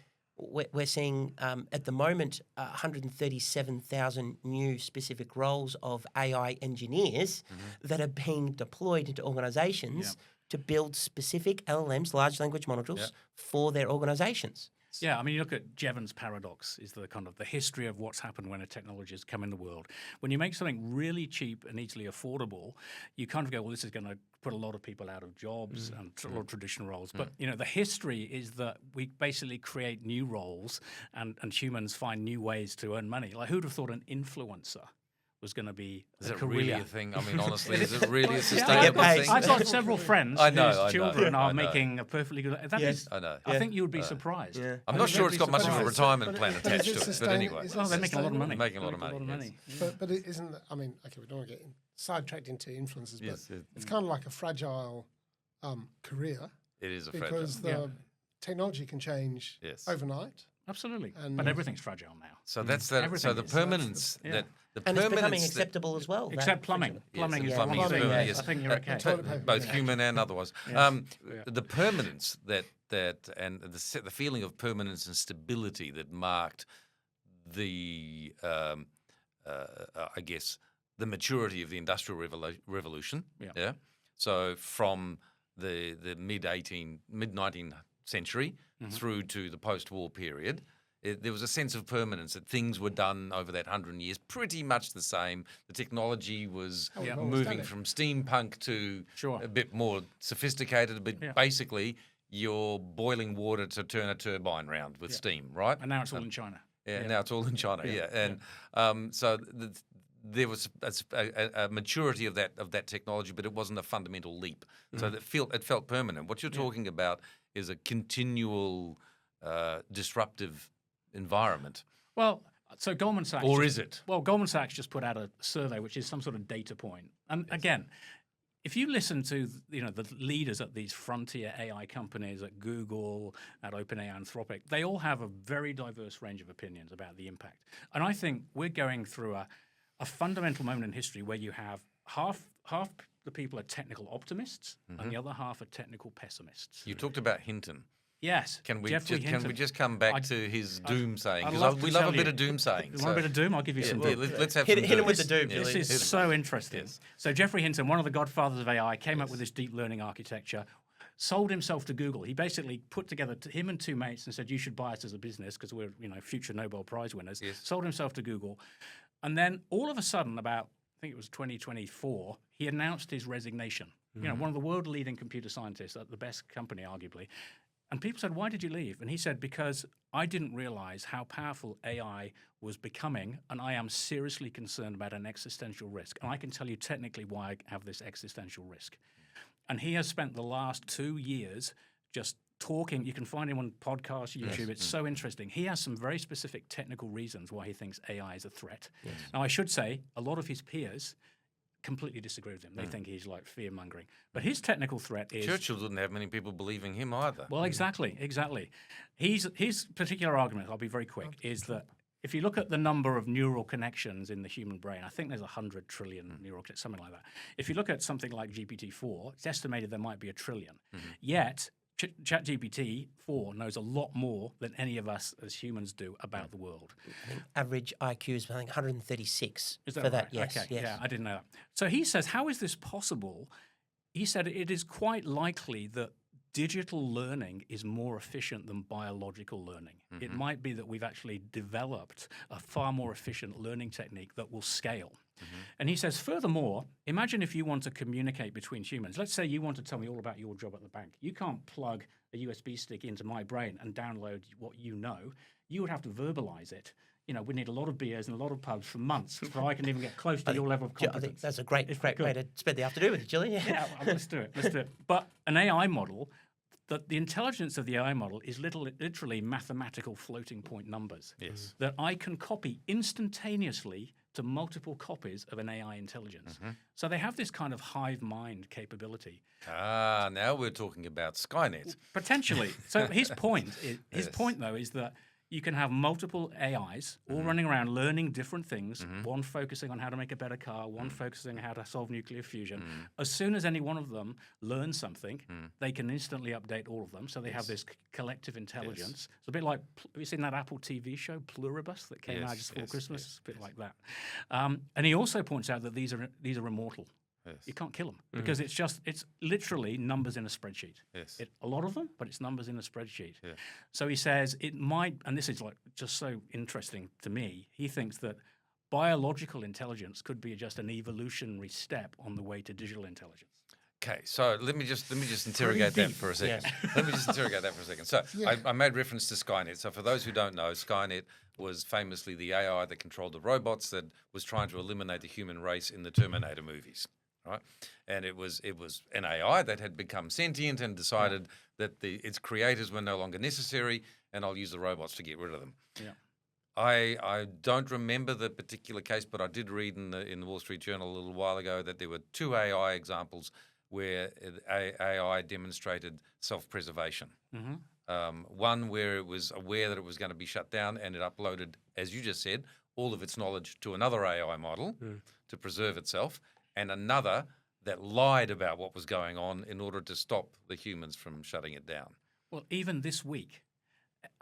at the moment 137,000 new specific roles of AI engineers that are being deployed into organisations to build specific LLMs, large language models, for their organisations. Yeah, I mean, you look at Jevons paradox is the kind of the history of what's happened when a technology has come in the world. When you make something really cheap and easily affordable, you kind of go, well, this is going to put a lot of people out of jobs and a lot of traditional roles. But, you know, the history is that we basically create new roles and humans find new ways to earn money. Like, who'd have thought an influencer was going to be Is a it career? really a thing? I mean, honestly, is it really a Yeah, sustainable I- thing? I've got several friends I know, whose children I are know. making a perfectly good. That Yeah. is, I know. I think you would be surprised. Yeah. I'm not sure it's got much of a But retirement is plan it attached to it, but sustain- anyway. is it Well, they're making a lot of sustainable? money. Making a lot of money, yes. But it isn't. I mean, okay, we don't want to get sidetracked into influences, but Yes, it's kind of like a fragile career it is a fragile. because the technology can change Yes. overnight. Absolutely. And- But everything's fragile now. So that's that. So Everything the is. permanence Yeah. that the And it's becoming permanence that- acceptable as well. Except that plumbing. friction. Plumbing Yes, is plumbing one is thing. permanent, I yes. think you're okay. toilet paper, both yeah. human and otherwise. Yeah. The permanence that and the feeling of permanence and stability that marked the I guess the maturity of the Industrial Revolution. Yeah. So from the mid 19th century through to the post-war period. There was a sense of permanence that things were done over that 100 years pretty much the same. The technology was we've always done moving it. from steampunk to Sure. a bit more sophisticated, but Yeah. basically you're boiling water to turn a turbine round with steam, right? And now it's all in China. Yeah, now it's all in China. Yeah, and so there was a maturity of that technology, but it wasn't a fundamental leap. So it felt permanent. What you're talking about is a continual disruptive environment, Well, so Goldman Sachs. or is it? Well, Goldman Sachs just put out a survey, which is some sort of data point. And again, if you listen to the leaders at these frontier AI companies, at Google, at OpenAI, Anthropic, they all have a very diverse range of opinions about the impact. And I think we're going through a fundamental moment in history where you have half the people are technical optimists and the other half are technical pessimists. You talked about Hinton. Yes. Can we Geoffrey just Hinton. come back to his doom saying? I'd Because love to we love a tell bit you. of doom saying. You want a bit of doom? I'll give you some doom. Let's have Hit some him doom. with the doom, This Julian. is so interesting. Yes. So Geoffrey Hinton, one of the godfathers of AI, came up with this deep learning architecture, sold himself to Google. He basically put together him and two mates and said, "You should buy us as a business because we're future Nobel Prize winners." Yes. Sold himself to Google, and then all of a sudden, about I think it was 2024, he announced his resignation. One of the world leading computer scientists at the best company, arguably. And people said, "Why did you leave?" And he said, "Because I didn't realize how powerful AI was becoming, and I am seriously concerned about an existential risk. And I can tell you technically why I have this existential risk." And he has spent the last 2 years just talking. You can find him on podcasts, YouTube. It's so interesting. He has some very specific technical reasons why he thinks AI is a threat. Now, I should say, a lot of his peers completely disagree with him. They think he's like fear-mongering. But his technical threat is... Churchill didn't have many people believing him either. Well, exactly. His particular argument, I'll be very quick, is that if you look at the number of neural connections in the human brain, I think there's 100 trillion neural connections, something like that. If you look at something like GPT-4, it's estimated there might be 1 trillion. Yet, ChatGPT-4 knows a lot more than any of us as humans do about the world. Average IQ is, I think, 136 Is that for right? that. Yes, Okay, yes. yeah, I didn't know that. So he says, how is this possible? He said it is quite likely that digital learning is more efficient than biological learning. It might be that we've actually developed a far more efficient learning technique that will scale. And he says, furthermore, imagine if you want to communicate between humans. Let's say you want to tell me all about your job at the bank. You can't plug a USB stick into my brain and download what you know. You would have to verbalize it. We need a lot of beers and a lot of pubs for months before I can even get close to your level of I think competence. that's a great way to spend the afternoon with you, Julian. Yeah, well, let's do it. But an AI model, the intelligence of the AI model is literally mathematical floating point numbers. Yes. That I can copy instantaneously to multiple copies of an AI intelligence. So they have this kind of hive mind capability. Now we're talking about Skynet. Potentially. So his point though is that you can have multiple AIs all running around learning different things, one focusing on how to make a better car, one focusing on how to solve nuclear fusion. As soon as any one of them learns something, they can instantly update all of them. So they have this collective intelligence. It's a bit like, have you seen that Apple TV show, Pluribus, that came out just before Christmas? It's a bit like that. And he also points out that these are immortal. Yes. You can't kill them because it's literally numbers in a spreadsheet. Yes. A lot of them, but it's numbers in a spreadsheet. Yeah. So he says it might, and this is like just so interesting to me. He thinks that biological intelligence could be just an evolutionary step on the way to digital intelligence. Okay, so let me just interrogate that for a second. Yes. Let me just interrogate that for a second. So I made reference to Skynet. So for those who don't know, Skynet was famously the AI that controlled the robots that was trying to eliminate the human race in the Terminator movies, right? And it was an AI that had become sentient and decided that its creators were no longer necessary, and I'll use the robots to get rid of them. Yeah. I don't remember the particular case, but I did read in the Wall Street Journal a little while ago that there were 2 AI examples where AI demonstrated self-preservation. One where it was aware that it was going to be shut down and it uploaded, as you just said, all of its knowledge to another AI model to preserve itself, and another that lied about what was going on in order to stop the humans from shutting it down. Well, even this week,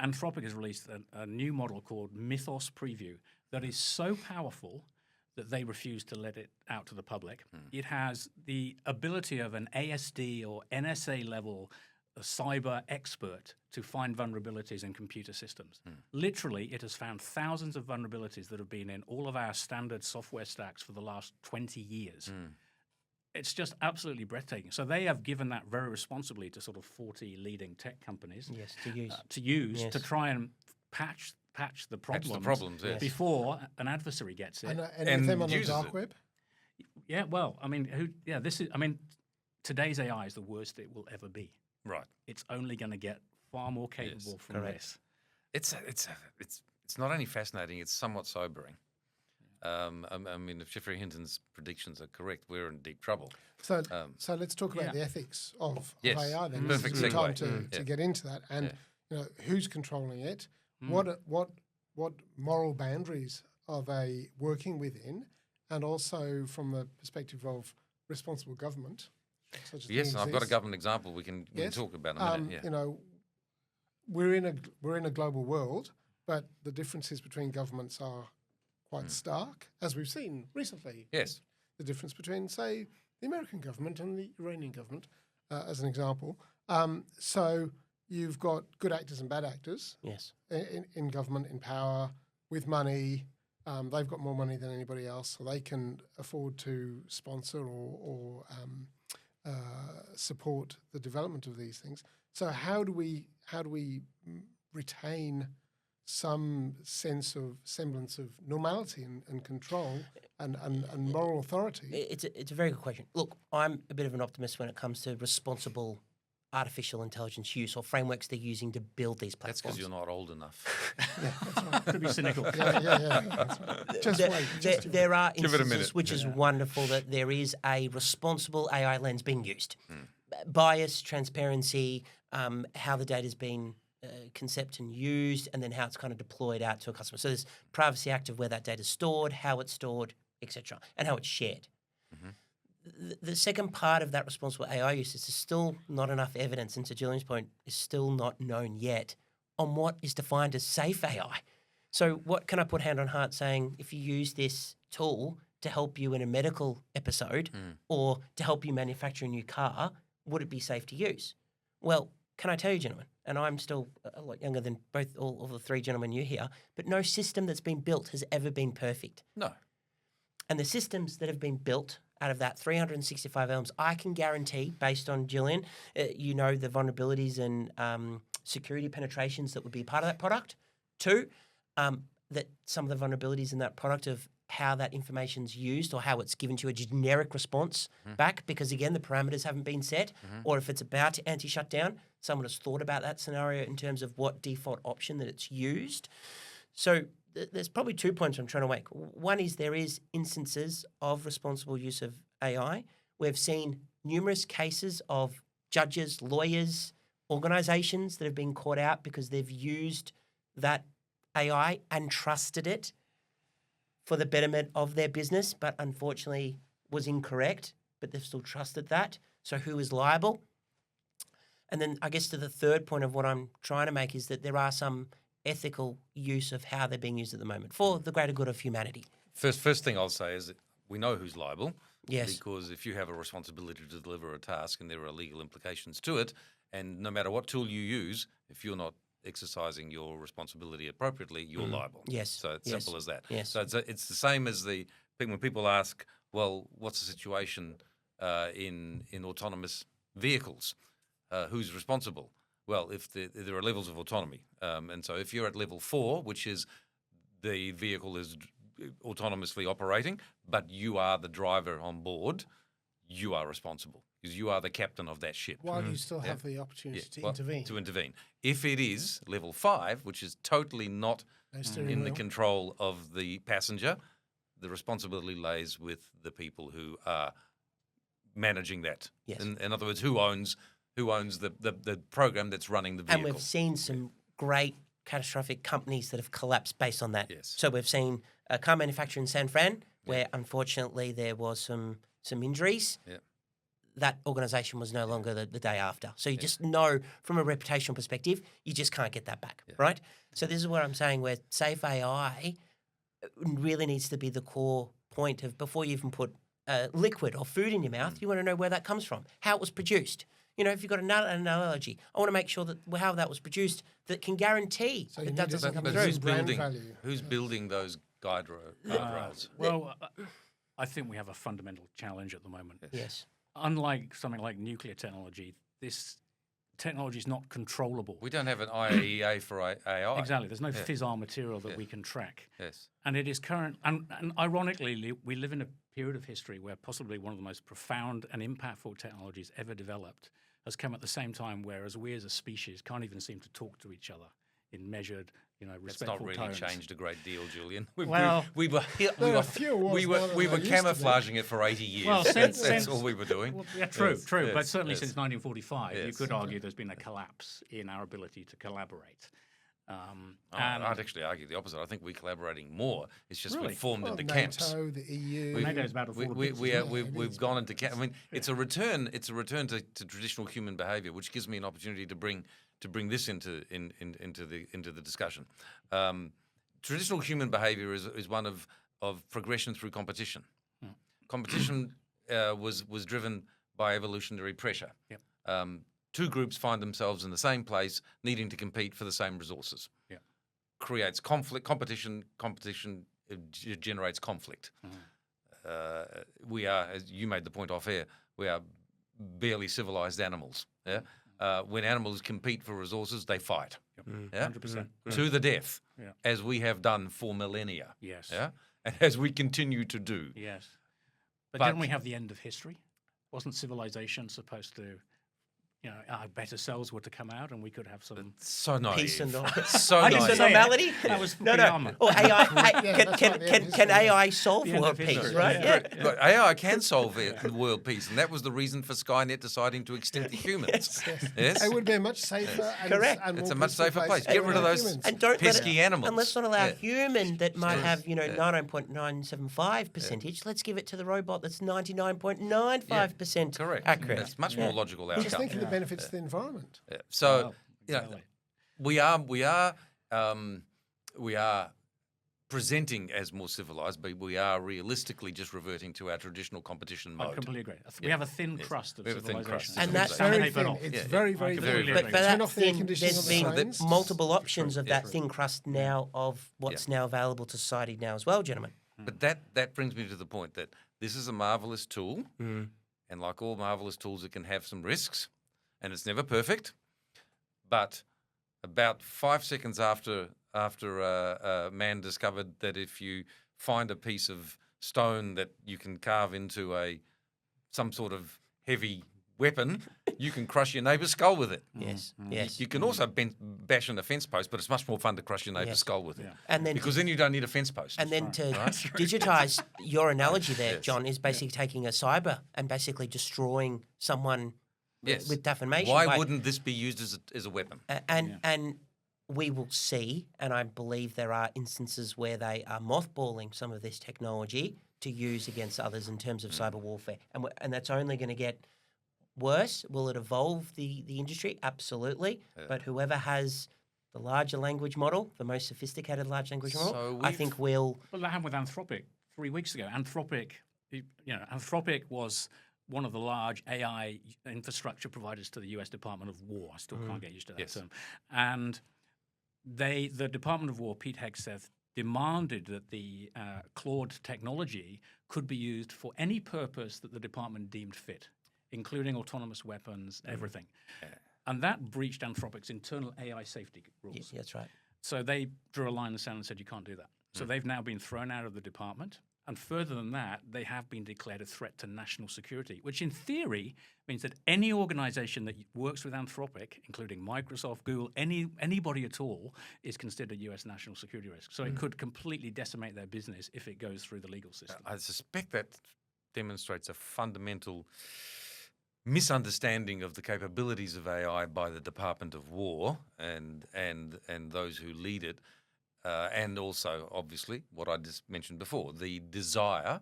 Anthropic has released a new model called Mythos Preview that is so powerful that they refuse to let it out to the public. It has the ability of an ASD or NSA level cyber expert to find vulnerabilities in computer systems. Literally, it has found thousands of vulnerabilities that have been in all of our standard software stacks for the last 20 years. It's just absolutely breathtaking. So they have given that very responsibly to sort of 40 leading tech companies to use to try and patch the problems, yes. before an adversary gets it. And with them on the uses dark it. web? Yeah, well, I mean, today's AI is the worst it will ever be. Right. It's only going to get far more capable from this. It's not only fascinating; it's somewhat sobering. I mean, if Geoffrey Hinton's predictions are correct, we're in deep trouble. So let's talk about the ethics of Yes. AI then. Perfect This is the time segue. to get into that. And who's controlling it? What moral boundaries are they working within? And also from the perspective of responsible government. Such as Yes, and I've got a government example we can talk about in a minute. You know, we're in a global world, but the differences between governments are quite stark, as we've seen recently. Yes. The difference between, say, the American government and the Iranian government, as an example. So you've got good actors and bad actors. Yes. In government, in power, with money. They've got more money than anybody else, so they can afford to sponsor or support the development of these things. So how do we retain some semblance of normality and control and moral authority? It's a very good question. Look, I'm a bit of an optimist when it comes to responsible artificial intelligence use or frameworks they're using to build these platforms. That's because you're not old enough. Yeah, that's right. To be cynical. Yeah. That's right. Just wait. There are Give it a instances minute. which is wonderful that there is a responsible AI lens being used. Bias, transparency, how the data's been concept and used, and then how it's kind of deployed out to a customer. So there's privacy active where that data's stored, how it's stored, etc., and how it's shared. The second part of that responsible AI use is there's still not enough evidence, and to Julian's point, is still not known yet on what is defined as safe AI. So what can I put hand on heart saying, if you use this tool to help you in a medical episode or to help you manufacture a new car, would it be safe to use? Well, can I tell you, gentlemen, and I'm still a lot younger than all of the 3 gentlemen you here, but no system that's been built has ever been perfect. No. And the systems that have been built out of that 365 elements, I can guarantee, based on Julian, the vulnerabilities and security penetrations that would be part of that product. 2, that some of the vulnerabilities in that product of how that information's used or how it's given to a generic response back, because again, the parameters haven't been set, or if it's about to anti-shut down, someone has thought about that scenario in terms of what default option that it's used. So there's probably 2 points I'm trying to make. One is there is instances of responsible use of AI. We've seen numerous cases of judges, lawyers, organisations that have been caught out because they've used that AI and trusted it for the betterment of their business, but unfortunately was incorrect, but they've still trusted that. So who is liable? And then I guess to the third point of what I'm trying to make is that there are some ethical use of how they're being used at the moment for the greater good of humanity. First thing I'll say is that we know who's liable. Yes. Because if you have a responsibility to deliver a task and there are legal implications to it, and no matter what tool you use, if you're not exercising your responsibility appropriately, you're liable. Yes. So it's Yes. simple as that. Yes. So it's the same as when people ask, well, what's the situation in autonomous vehicles? Who's responsible? Well, if there are levels of autonomy, and so if you're at level 4, which is the vehicle is autonomously operating, but you are the driver on board, you are responsible because you are the captain of that ship. While you still have the opportunity to intervene. To intervene. If it is level 5, which is totally not No steering in the wheel. control of the passenger, the responsibility lays with the people who are managing that. Yes. In other words, who owns the program that's running the vehicle. And we've seen some great catastrophic companies that have collapsed based on that. Yes. So we've seen a car manufacturer in San Fran where unfortunately there was some injuries. Yeah. That organisation was no longer the day after. So you just know from a reputational perspective, you just can't get that back, right? So this is what I'm saying where safe AI really needs to be the core point of before you even put liquid or food in your mouth, you want to know where that comes from, how it was produced. You know, if you've got an analogy, I want to make sure that how that was produced that can guarantee So you that need doesn't to come come through. to brand value. Who's building those guardrails? Well, I think we have a fundamental challenge at the moment. Yes. Unlike something like nuclear technology, this technology is not controllable. We don't have an IAEA for AI. Exactly. There's no fissile material that we can track. Yes. And it is current. And ironically, we live in a period of history where possibly one of the most profound and impactful technologies ever developed has come at the same time, whereas we as a species can't even seem to talk to each other in measured, It's respectful not really tones. changed a great deal, Julian. Well, we were There are fewer wars now than we there were used to be. camouflaging it for 80 years. Well, that's since- all we were doing. Well, yeah, true. But yes, certainly yes. since 1945, you Yes. could argue there's been a collapse in our ability to collaborate. I'd actually argue the opposite. I think we're collaborating more. It's just Really? we've formed Well, into NATO, camps. the EU. NATO's battle for the bits, We've gone into camps. I mean, it's a return. It's a return to traditional human behaviour, which gives me an opportunity to bring this into the discussion. Traditional human behaviour is one of progression through competition. Competition was driven by evolutionary pressure. Yep. Two groups find themselves in the same place, needing to compete for the same resources. Yeah. Creates conflict. Competition generates conflict. We are, as you made the point off air, we are barely civilized animals. Yeah. When animals compete for resources, they fight. Yeah? 100%. To the death, Yeah. as we have done for millennia. Yes. Yeah, and as we continue to do. Yes. But But- didn't we have the end of history? Wasn't civilization supposed to, our better selves were to come out and we could have some... So naive. Peace and all. So I didn't naive. say it. normality? That was No. Fukuyama. Or AI, Yeah, that's right, the end of can history. AI solve The end world of peace, history. right? Yeah. Yeah. Look, AI can solve world peace, and that was the reason for Skynet deciding to extinct the humans. Yes. It would be a much safer and, Correct. and It's more a much peaceful safer place. if Get we rid of had those- humans. And don't let Pesky it, animals. And let's not allow Yeah. human that might true. have 99.975 percentage. Let's give it to the robot that's 99.95% Correct. accurate. That's much more logical Just outcome. think of the benefits to the environment. Yeah. So, Well, exactly. we are presenting as more civilized, but we are realistically just reverting to our traditional competition I mode. completely agree. We have a thin crust of We have a thin civilization. crust. And that's It's very Dominate that thin. all. It's Yeah. very, very I thin. completely But agree. for Turn that off the air thin, conditioning there's on the been trains. multiple options of Yeah. that thin crust now of what's now available to society now as well, gentlemen. But that brings me to the point that this is a marvelous tool, and like all marvelous tools, it can have some risks, and it's never perfect. But about 5 seconds after man discovered that if you find a piece of stone that you can carve into some sort of heavy weapon, you can crush your neighbour's skull with it. Yes, yes. You can also bash in a fence post, but it's much more fun to crush your neighbour's Yes. skull with it. And then Because then you don't need a fence post. And then to digitize your analogy there, John, is basically taking a cyber and basically destroying someone Yes. with defamation. Why by- wouldn't this be used as a weapon? And we will see, and I believe there are instances where they are mothballing some of this technology to use against others in terms of cyber warfare, and that's only going to get worse. Will it evolve the industry? Absolutely. But whoever has the larger language model, the most sophisticated large language model, So I we've- think will. Well, that happened with Anthropic 3 weeks ago. Anthropic Anthropic was one of the large AI infrastructure providers to the U.S. Department of War. I still can't get used to that term. And the Department of War, Pete Hegseth, demanded that the Claude technology could be used for any purpose that the department deemed fit, including autonomous weapons, everything. And that breached Anthropic's internal AI safety rules. Yeah, that's right. So they drew a line in the sand and said, you can't do that. So they've now been thrown out of the department. And further than that, they have been declared a threat to national security, which in theory means that any organization that works with Anthropic, including Microsoft, Google, anybody at all, is considered a U.S. national security risk. So it could completely decimate their business if it goes through the legal system. I suspect that demonstrates a fundamental misunderstanding of the capabilities of AI by the Department of War and those who lead it. And also, obviously, what I just mentioned before, the desire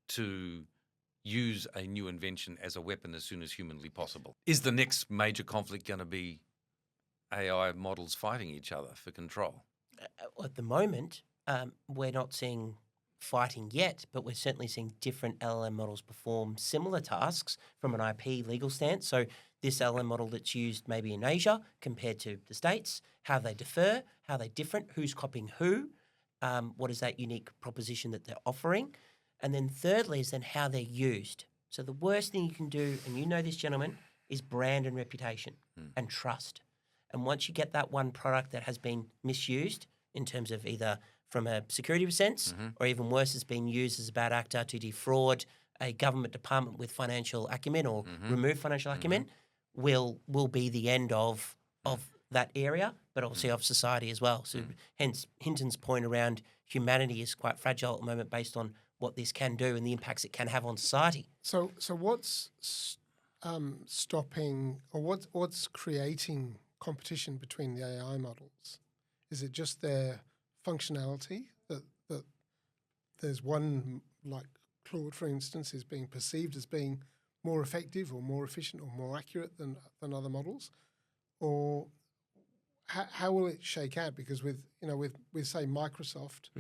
to use a new invention as a weapon as soon as humanly possible. Is the next major conflict going to be AI models fighting each other for control? At the moment, we're not seeing fighting yet, but we're certainly seeing different LLM models perform similar tasks from an IP legal stance. So this LLM model that's used maybe in Asia compared to the States, how they differ, how they're different, who's copying who, what is that unique proposition that they're offering. And then thirdly is then how they're used. So the worst thing you can do, and you know this, gentlemen, is brand and reputation and trust. And once you get that one product that has been misused in terms of either from a security sense or even worse, has been used as a bad actor to defraud a government department with financial acumen or remove financial acumen, will be the end of that area, but obviously of society as well. So hence Hinton's point around humanity is quite fragile at the moment based on what this can do and the impacts it can have on society. So what's stopping or what's creating competition between the AI models? Is it just their functionality that there's one, like Claude, for instance, is being perceived as being more effective or more efficient or more accurate than other models? Or how will it shake out? Because with say Microsoft,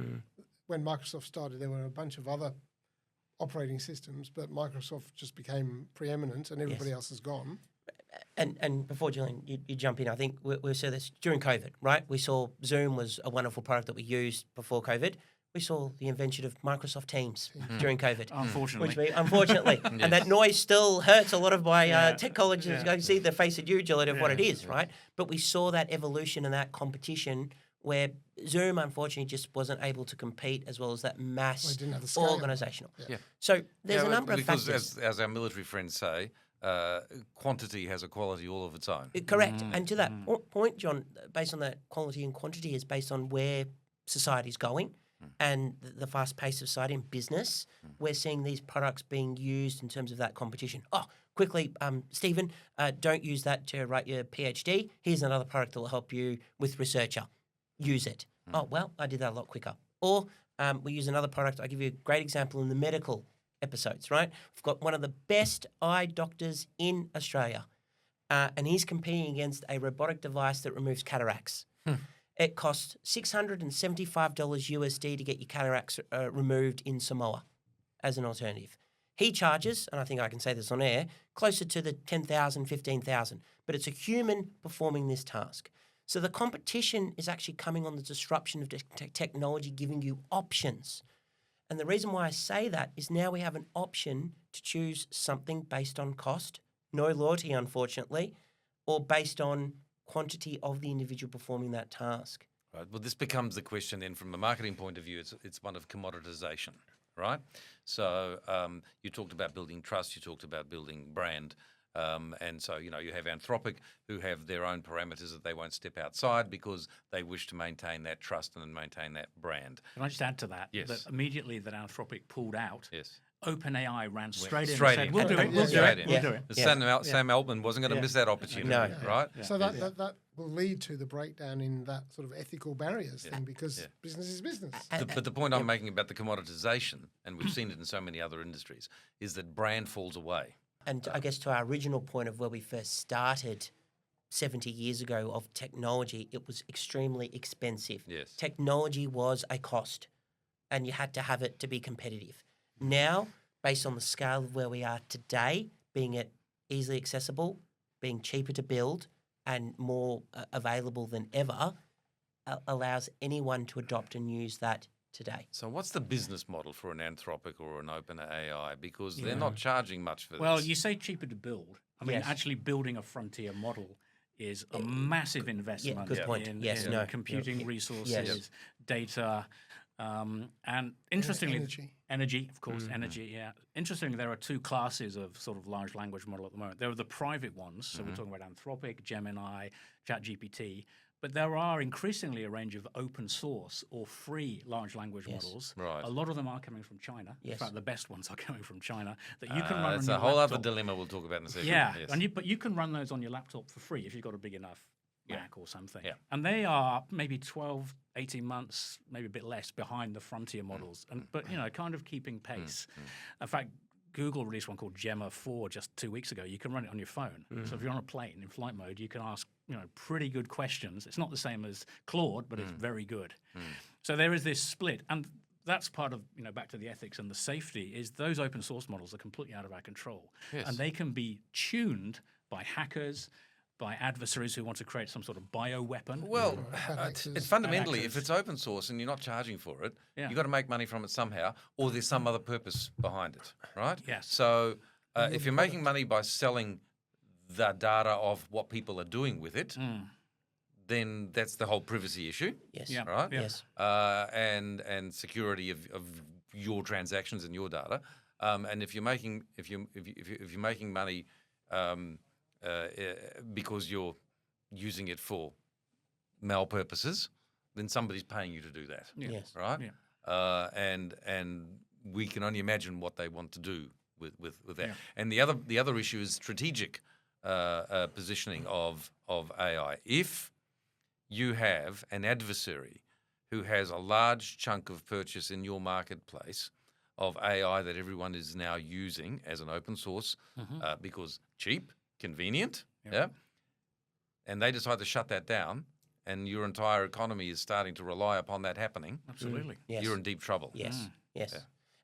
when Microsoft started, there were a bunch of other operating systems, but Microsoft just became preeminent and everybody else has gone. And before, Julian, you jump in, I think we saw this during COVID, right? We saw Zoom was a wonderful product that we used before COVID. We saw the invention of Microsoft Teams during COVID. Unfortunately. Unfortunately. And that noise still hurts a lot of my technologists. I can see the face of you, Julian, of what it is, right? But we saw that evolution and that competition where Zoom, unfortunately, just wasn't able to compete as well as that mass organisational. So there's a number of factors. Because as our military friends say, quantity has a quality all of its own. Correct. And to that point, John, based on that quality and quantity is based on where society's going and the fast pace of society and business. We're seeing these products being used in terms of that competition. Oh, quickly, Stephen, don't use that to write your PhD. Here's another product that will help you with researcher. Use it. Oh, well, I did that a lot quicker. Or we use another product. I'll give you a great example in the medical episodes, right? We've got one of the best eye doctors in Australia, and he's competing against a robotic device that removes cataracts. It costs $675 USD to get your cataracts removed in Samoa as an alternative. He charges, and I think I can say this on air, closer to the $10,000, $15,000, but it's a human performing this task. So the competition is actually coming on the disruption of technology, giving you options. And the reason why I say that is now we have an option to choose something based on cost, no loyalty, unfortunately, or based on quantity of the individual performing that task. Right. Well, this becomes the question then from a marketing point of view. It's one of commoditization, right? So you talked about building trust, you talked about building brand. And so, you have Anthropic who have their own parameters that they won't step outside because they wish to maintain that trust and maintain that brand. Can I just add to that? Yes. That immediately that Anthropic pulled out, yes, OpenAI ran straight in and straight said, in. we'll do it, we'll do it, we'll do it. Sam Altman wasn't going to miss that opportunity, right? So that will lead to the breakdown in that sort of ethical barriers thing because business is business. But the point I'm making about the commoditization, and we've seen it in so many other industries, is that brand falls away. And I guess to our original point of where we first started 70 years ago of technology, it was extremely expensive. Yes. Technology was a cost and you had to have it to be competitive. Now, based on the scale of where we are today, being it easily accessible, being cheaper to build, and more available than ever, allows anyone to adopt and use that today. So what's the business model for an Anthropic or an OpenAI? Because they're not charging much for Well, this. you say cheaper to build. I mean, Yes. actually building a frontier model is a massive investment good point. in, Yes, in no. computing resources, Yes. data, and interestingly, Energy. of course, energy, yeah. Interestingly, there are two classes of sort of large language model at the moment. There are the private ones, so we're talking about Anthropic, Gemini, ChatGPT, but there are increasingly a range of open source or free large language models. Right. A lot of them are coming from China. Yes. In fact, the best ones are coming from China that you can run on That's your a whole other laptop. dilemma we'll talk about in a second. Yeah, Yes. but you can run those on your laptop for free if you've got a big enough Mac or something. Yeah. And they are maybe 12, 18 months, maybe a bit less behind the frontier models, but kind of keeping pace. In fact, Google released one called Gemma 4 just 2 weeks ago. You can run it on your phone. So if you're on a plane in flight mode, you can ask pretty good questions. It's not the same as Claude, but it's very good. So there is this split, and that's part of back to the ethics and the safety. Is those open source models are completely out of our control, Yes. and they can be tuned by hackers, by adversaries who want to create some sort of bioweapon. Well, actors. fundamentally, Bad if actors. it's open source and you're not charging for it, Yeah. you've got to make money from it somehow, or there's some other purpose behind it, right? Yes. So if you're making money by selling the data of what people are doing with it, then that's the whole privacy issue, Yes. Yeah. right? Yeah. Yes. And security of your transactions and your data. And if you're making money because you're using it for malpurposes, then somebody's paying you to do that, Yes. right? Yeah. And we can only imagine what they want to do with that. Yeah. And the other issue is strategic positioning of AI. If you have an adversary who has a large chunk of purchase in your marketplace of AI that everyone is now using as an open source because cheap, convenient, and they decide to shut that down, and your entire economy is starting to rely upon that happening, Absolutely. Yes. you're in deep trouble. Yes. Yes.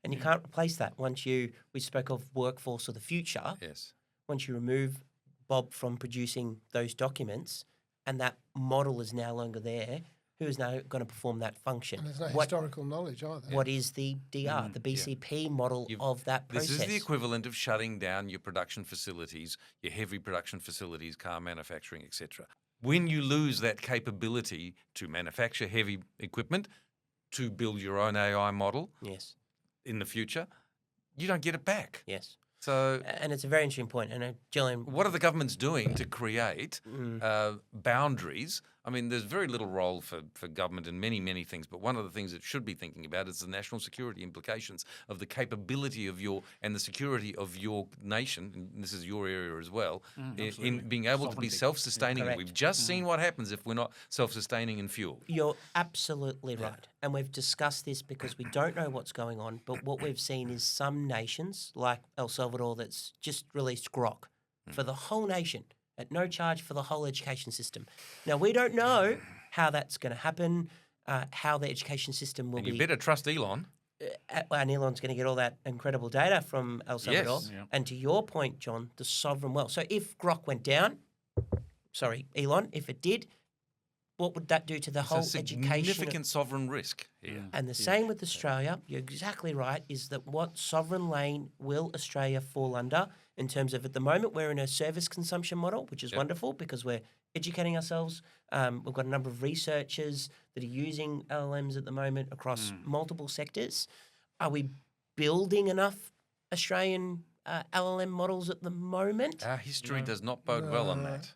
And you can't replace that we spoke of workforce of the future. Yes. Once you remove Bob from producing those documents and that model is no longer there, who is now going to perform that function? And there's no What- historical knowledge either. What is the DR, the BCP model of that process? This is the equivalent of shutting down your production facilities, your heavy production facilities, car manufacturing, etc. When you lose that capability to manufacture heavy equipment, to build your own AI model Yes. in the future, you don't get it back. Yes. So And it's a very interesting point. And Julian, what are the governments doing to create boundaries? I mean, there's very little role for government in many, many things, but one of the things it should be thinking about is the national security implications of the capability of and the security of your nation, and this is your area as well, in being able to be Sovereignty. self-sustaining. Correct. We've just seen what happens if we're not self-sustaining in fuel. you're absolutely right. And we've discussed this because we don't know what's going on, but what we've seen is some nations, like El Salvador, that's just released grok for the whole nation at no charge for the whole education system. Now, we don't know how that's going to happen, how the education system will And be. you better trust Elon. And Elon's going to get all that incredible data from El Salvador. Yes. Yeah. And to your point, John, the sovereign wealth. So if grok went down, sorry, Elon, if it did, what would that do to the It's whole a education? significant sovereign risk here. And the same with Australia. You're exactly right, is that what sovereign lane will Australia fall under in terms of at the moment we're in a service consumption model, which is wonderful because we're educating ourselves. We've got a number of researchers that are using LLMs at the moment across multiple sectors. Are we building enough Australian LLM models at the moment? Our history does not bode well on that.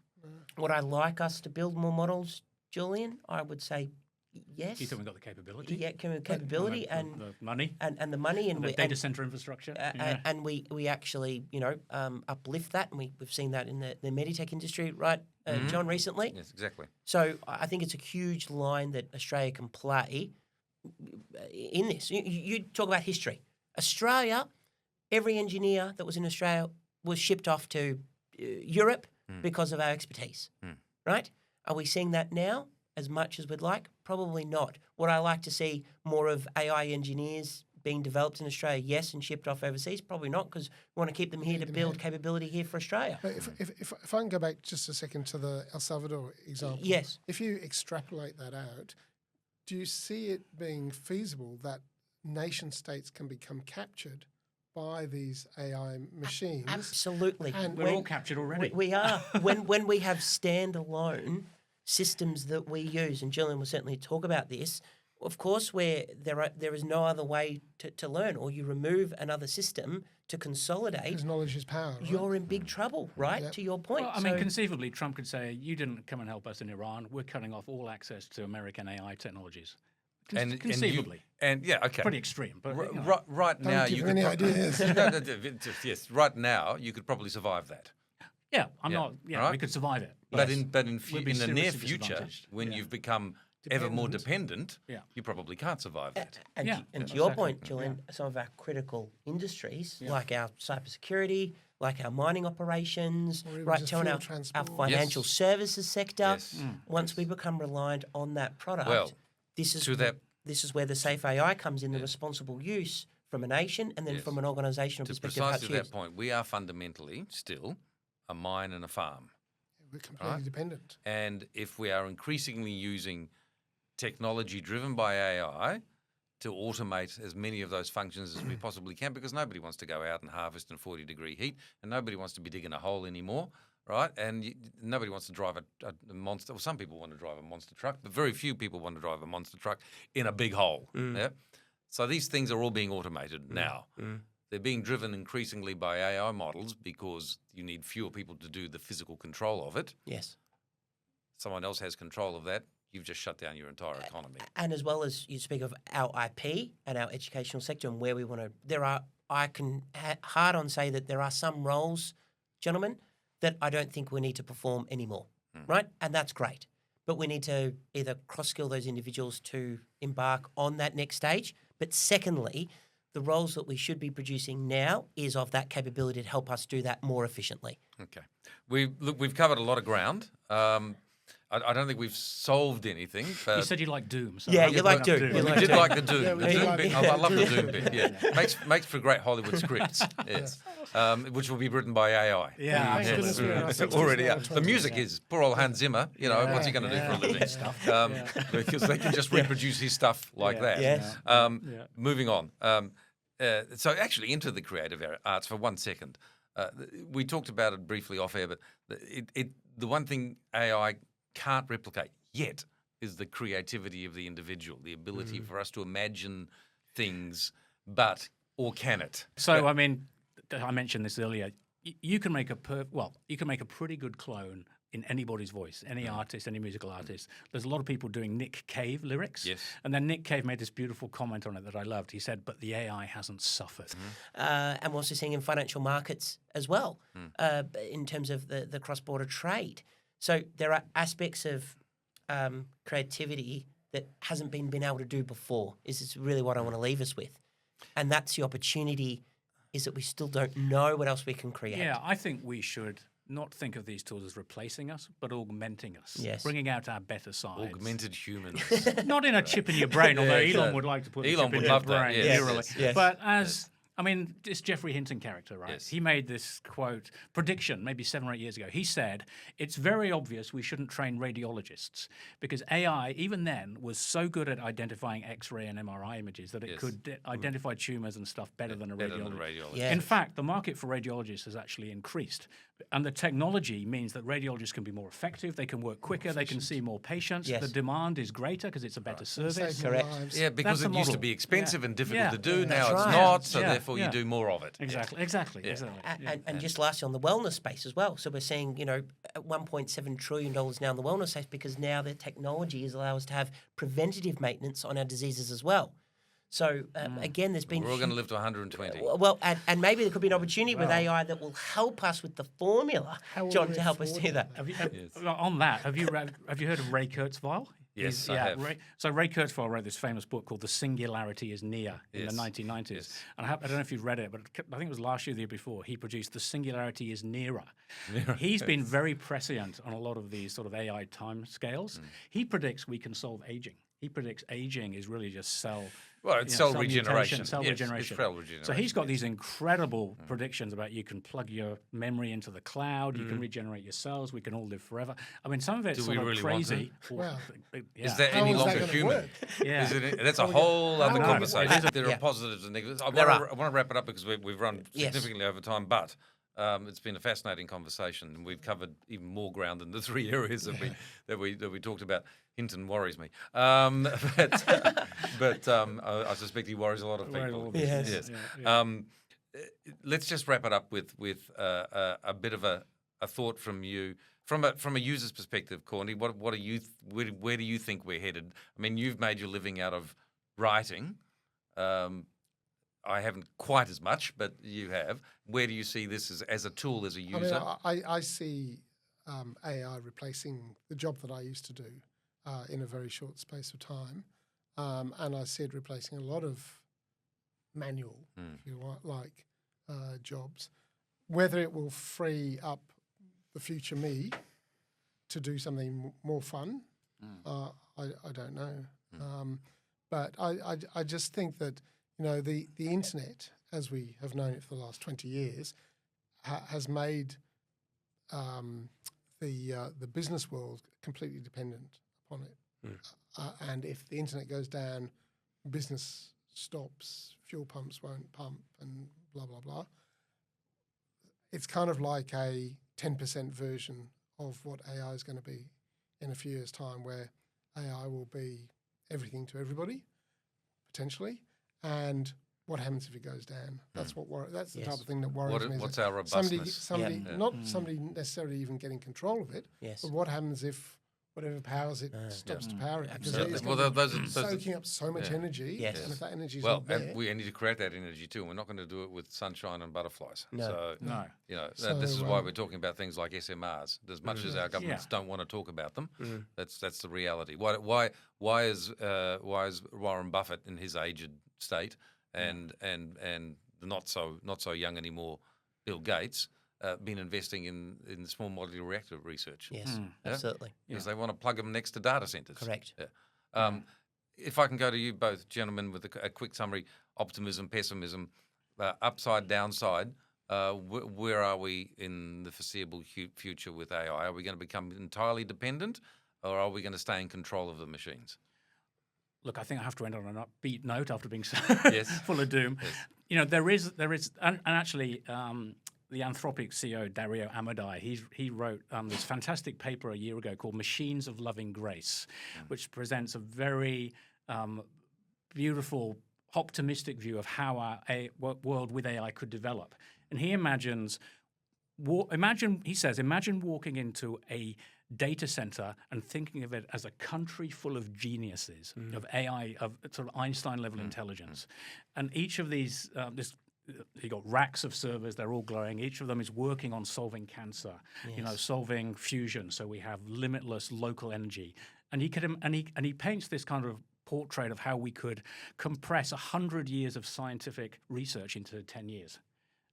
Would I like us to build more models, Julian? I would say yes. Do you think we've got the capability? Yeah, capability and the money? and the money and The we data center infrastructure? and we actually uplift that, and we've seen that in the meditech industry, right, John, recently. Yes, exactly. So I think it's a huge line that Australia can play in this. You talk about history. Australia, every engineer that was in Australia was shipped off to Europe because of our expertise, right? Are we seeing that now as much as we'd like? Probably not. Would I like to see more of AI engineers being developed in Australia? Yes, and shipped off overseas? Probably not, because we want to keep them here to build capability here for Australia. But if I can go back just a second to the El Salvador example. Yes. If you extrapolate that out, do you see it being feasible that nation states can become captured by these AI machines? Absolutely. And We're all captured already. We are. when we have standalone systems that we use, and Julian will certainly talk about this, of course, where there is no other way to learn, or you remove another system to consolidate, because knowledge is power, right? you're in big trouble, right? Yep. To your point. Well, I mean, conceivably, Trump could say, you didn't come and help us in Iran. We're cutting off all access to American AI technologies. Conceivably. Okay. Pretty extreme. But you know. Right now, give you any could ideas. yes, right now you could probably survive that. Yeah, I'm Yeah. not. Yeah, Right. we could survive it. But Yes. in We'd be the near seriously future, disadvantaged. when Yeah. you've become ever more dependent, you probably can't survive that. And, Yeah, to your exactly. point, Julian, some of our critical industries, like our cybersecurity, like our mining operations, Or even right just to fuel our transport. financial Yes. services sector, Yes. once we become reliant on that product, Well, this is to that- this is where the safe AI comes in, the responsible use from a nation and then Yes. from an organisational To perspective. How it's precisely that used. point, we are fundamentally still a mine and a farm. We're completely dependent. And if we are increasingly using technology driven by AI to automate as many of those functions as we possibly can, because nobody wants to go out and harvest in 40-degree heat, and nobody wants to be digging a hole anymore, right? And nobody wants to drive a monster. Well, some people want to drive a monster truck, but very few people want to drive a monster truck in a big hole. Yeah? So these things are all being automated now. They're being driven increasingly by AI models because you need fewer people to do the physical control of it. Yes. Someone else has control of that. You've just shut down your entire economy. And as well as you speak of our IP and our educational sector and where we want to, I can hard on say that there are some roles, gentlemen, that I don't think we need to perform anymore, right? And that's great. But we need to either cross-skill those individuals to embark on that next stage. But secondly, the roles that we should be producing now is of that capability to help us do that more efficiently. Okay. We've covered a lot of ground. I don't think we've solved anything. You said you like Doom. So Yeah, I'm you gonna like bring up Doom. You We like did Doom. like the Doom. Yeah, The we Doom like bit, it. I love the Doom. Doom bit. Yeah, makes for great Hollywood scripts. Yes, which will be written by AI. Yeah, Thank absolutely. goodness we're in our 60s Already now, out. The 20s. music is poor old Hans Zimmer. You know, what's he going to do for a living? Because they can just reproduce his stuff like that. Yes. Moving on. So actually, into the creative arts for 1 second. We talked about it briefly off air, but the one thing AI can't replicate yet is the creativity of the individual, the ability for us to imagine things, or can it? So, I mean, I mentioned this earlier. You can make you can make a pretty good clone in anybody's voice, any artist, any musical artist. There's a lot of people doing Nick Cave lyrics. Yes. And then Nick Cave made this beautiful comment on it that I loved. He said, but the AI hasn't suffered. And we're also seeing in financial markets as well, in terms of the cross-border trade. So there are aspects of creativity that hasn't been able to do before. Is really what I want to leave us with. And that's the opportunity, is that we still don't know what else we can create. Yeah, I think we should not think of these tools as replacing us, but augmenting us, Yes. bringing out our better sides. Augmented humans. Not in a chip in your brain, although Elon would like to put a Elon chip in would your love that, brain. yes, literally. yes, yes. But as I mean, this Geoffrey Hinton character, right? Yes. He made this quote prediction maybe 7 or 8 years ago. He said, "It's very obvious we shouldn't train radiologists because AI, even then, was so good at identifying X-ray and MRI images that it could identify tumors and stuff better than a radiologist. Yeah. In fact, the market for radiologists has actually increased. And the technology means that radiologists can be more effective, they can work quicker, they can see more patients. Yes. The demand is greater because it's a better service. Save more Correct. lives. Yeah, because That's it the used to model. be expensive Yeah. and difficult Yeah. to do. That's Now it's right. not, so Yeah, therefore yeah. you do more of it. Exactly. Exactly. And just lastly, on the wellness space as well. So we're seeing, $1.7 trillion now in the wellness space because now the technology is allowing us to have preventative maintenance on our diseases as well. So again, there's been We're all going to live to 120. well, and maybe there could be an opportunity with AI that will help us with the formula, How will John, we to help us afford do that. Have you, on that, have you heard of Ray Kurzweil? Yes, I have. So Ray Kurzweil wrote this famous book called The Singularity is Near in the 1990s. Yes. And I don't know if you've read it, but I think it was last year or the year before, he produced The Singularity is Nearer. He's been very prescient on a lot of these sort of AI time scales. He predicts we can solve aging He predicts aging is really just cell. Well, it's cell mutation, regeneration. cell Yes, regeneration. It's cell regeneration. So he's got these incredible predictions about you can plug your memory into the cloud, you can regenerate your cells, we can all live forever. I mean, some of it's Do sort we of really want crazy. Well, Is that How any is that longer gonna human? work? Yeah. That's a whole other how- conversation. There are Yeah. positives and negatives. I There want to wrap it up because we've run Yes. significantly over time, but it's been a fascinating conversation, and we've covered even more ground than the 3 areas that we talked about. Hinton worries me, but I suspect he worries a lot of people. Yes. Let's just wrap it up with a bit of a thought from you. From a user's perspective, Corne, what are you? Where do you think we're headed? I mean, you've made your living out of writing. I haven't quite as much, but you have. Where do you see this as a tool, as a user? I see AI replacing the job that I used to do in a very short space of time, and I see it replacing a lot of manual, if you like, jobs. Whether it will free up the future me to do something more fun, I don't know. But I just think that the internet, as we have known it for the last 20 years, has made the business world completely dependent upon it. And if the internet goes down, business stops, fuel pumps won't pump, and blah, blah, blah. It's kind of like a 10% version of what AI is going to be in a few years' time, where AI will be everything to everybody, potentially. And what happens if it goes down? That's that's the type of thing that worries me. What's our robustness? Somebody not somebody necessarily even getting control of it, but what happens if whatever powers it stops to power it? Because it's soaking up so much energy, and if that energy is not there... and we need to create that energy too. We're not going to do it with sunshine and butterflies. No. This is why we're talking about things like SMRs. As much as our governments don't want to talk about them, that's the reality. Why is Warren Buffett in his aged state and the not so young anymore Bill Gates been investing in small modular reactor research? Yes, absolutely. Because they want to plug them next to data centers. Correct. Yeah. If I can go to you both, gentlemen, with a quick summary: optimism, pessimism, upside, downside. Where are we in the foreseeable future with AI? Are we going to become entirely dependent, or are we going to stay in control of the machines? Look, I think I have to end on an upbeat note after being so Yes. full of doom. Yes. There is, and actually, the Anthropic CEO Dario Amodei, he wrote this fantastic paper a year ago called "Machines of Loving Grace," which presents a very beautiful, optimistic view of how our world with AI could develop. And he imagines, he says, imagine walking into a data center and thinking of it as a country full of geniuses, of AI, of sort of Einstein-level intelligence. And each of these, you got racks of servers, they're all glowing. Each of them is working on solving cancer, solving fusion, so we have limitless local energy. And he paints this kind of portrait of how we could compress 100 years of scientific research into 10 years.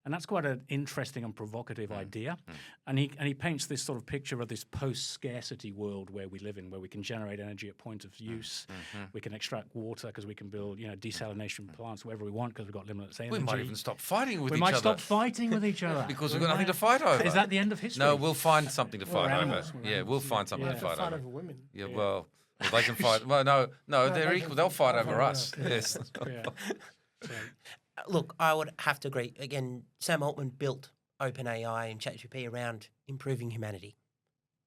And that's quite an interesting and provocative idea. And he paints this sort of picture of this post-scarcity world where we live in, where we can generate energy at point of use. We can extract water because we can build, desalination plants wherever we want because we've got limitless energy. We might even stop fighting with each other. We might stop fighting with each other. Because we've got nothing to fight over. Is that the end of history? No, we'll find something to fight over. animals. We'll find something to fight over. women. Yeah, well, they can fight. Well, no, they're equal. They'll fight over us. Yes. Look, I would have to agree. Again, Sam Altman built OpenAI and ChatGPT around improving humanity.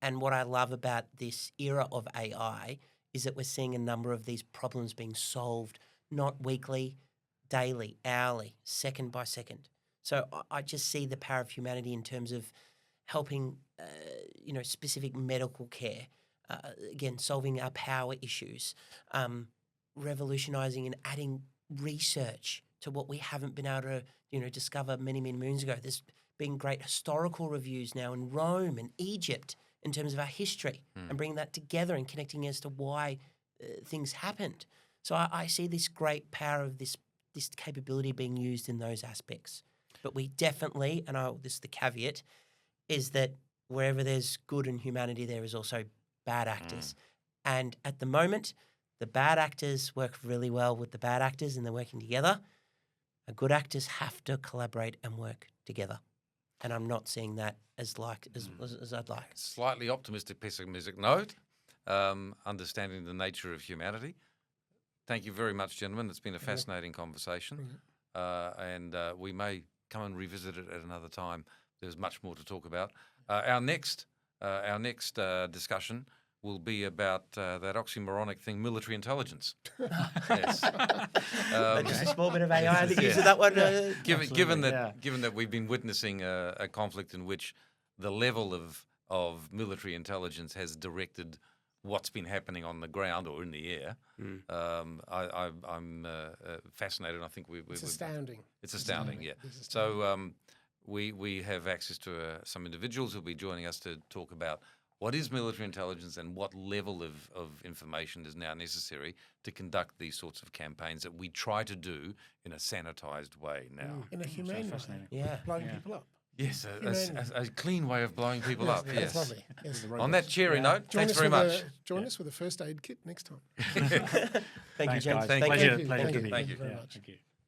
And what I love about this era of AI is that we're seeing a number of these problems being solved, not weekly, daily, hourly, second by second. So I just see the power of humanity in terms of helping, specific medical care, again, solving our power issues, revolutionising and adding research to what we haven't been able to, discover many, many moons ago. There's been great historical reviews now in Rome and Egypt in terms of our history and bringing that together and connecting as to why things happened. So I see this great power of this capability being used in those aspects. But we definitely, and this is the caveat, is that wherever there's good in humanity, there is also bad actors. And at the moment, The bad actors work really well with the bad actors and they're working together. The good actors have to collaborate and work together. And I'm not seeing that as I'd like. Slightly optimistic, pessimistic note, understanding the nature of humanity. Thank you very much, gentlemen. It's been a fascinating conversation. And we may come and revisit it at another time. There's much more to talk about. Our next discussion will be about that oxymoronic thing, military intelligence. Yes. Just a small bit of AI. I think you said that one. Given that we've been witnessing a conflict in which the level of military intelligence has directed what's been happening on the ground or in the air, I'm fascinated. I think it's astounding. It's astounding, yeah. So we have access to some individuals who'll be joining us to talk about what is military intelligence and what level of information is now necessary to conduct these sorts of campaigns that we try to do in a sanitized way now. In a humane way. Yeah. Blowing people up. Yes, a clean way of blowing people up. Yes. That's lovely. Yes. On that cheery note, thanks very much. Join us with a first aid kit next time. Thank you, Thanks, James. guys. Thank Pleasure you. to be here. Thank you. very much. Thank you.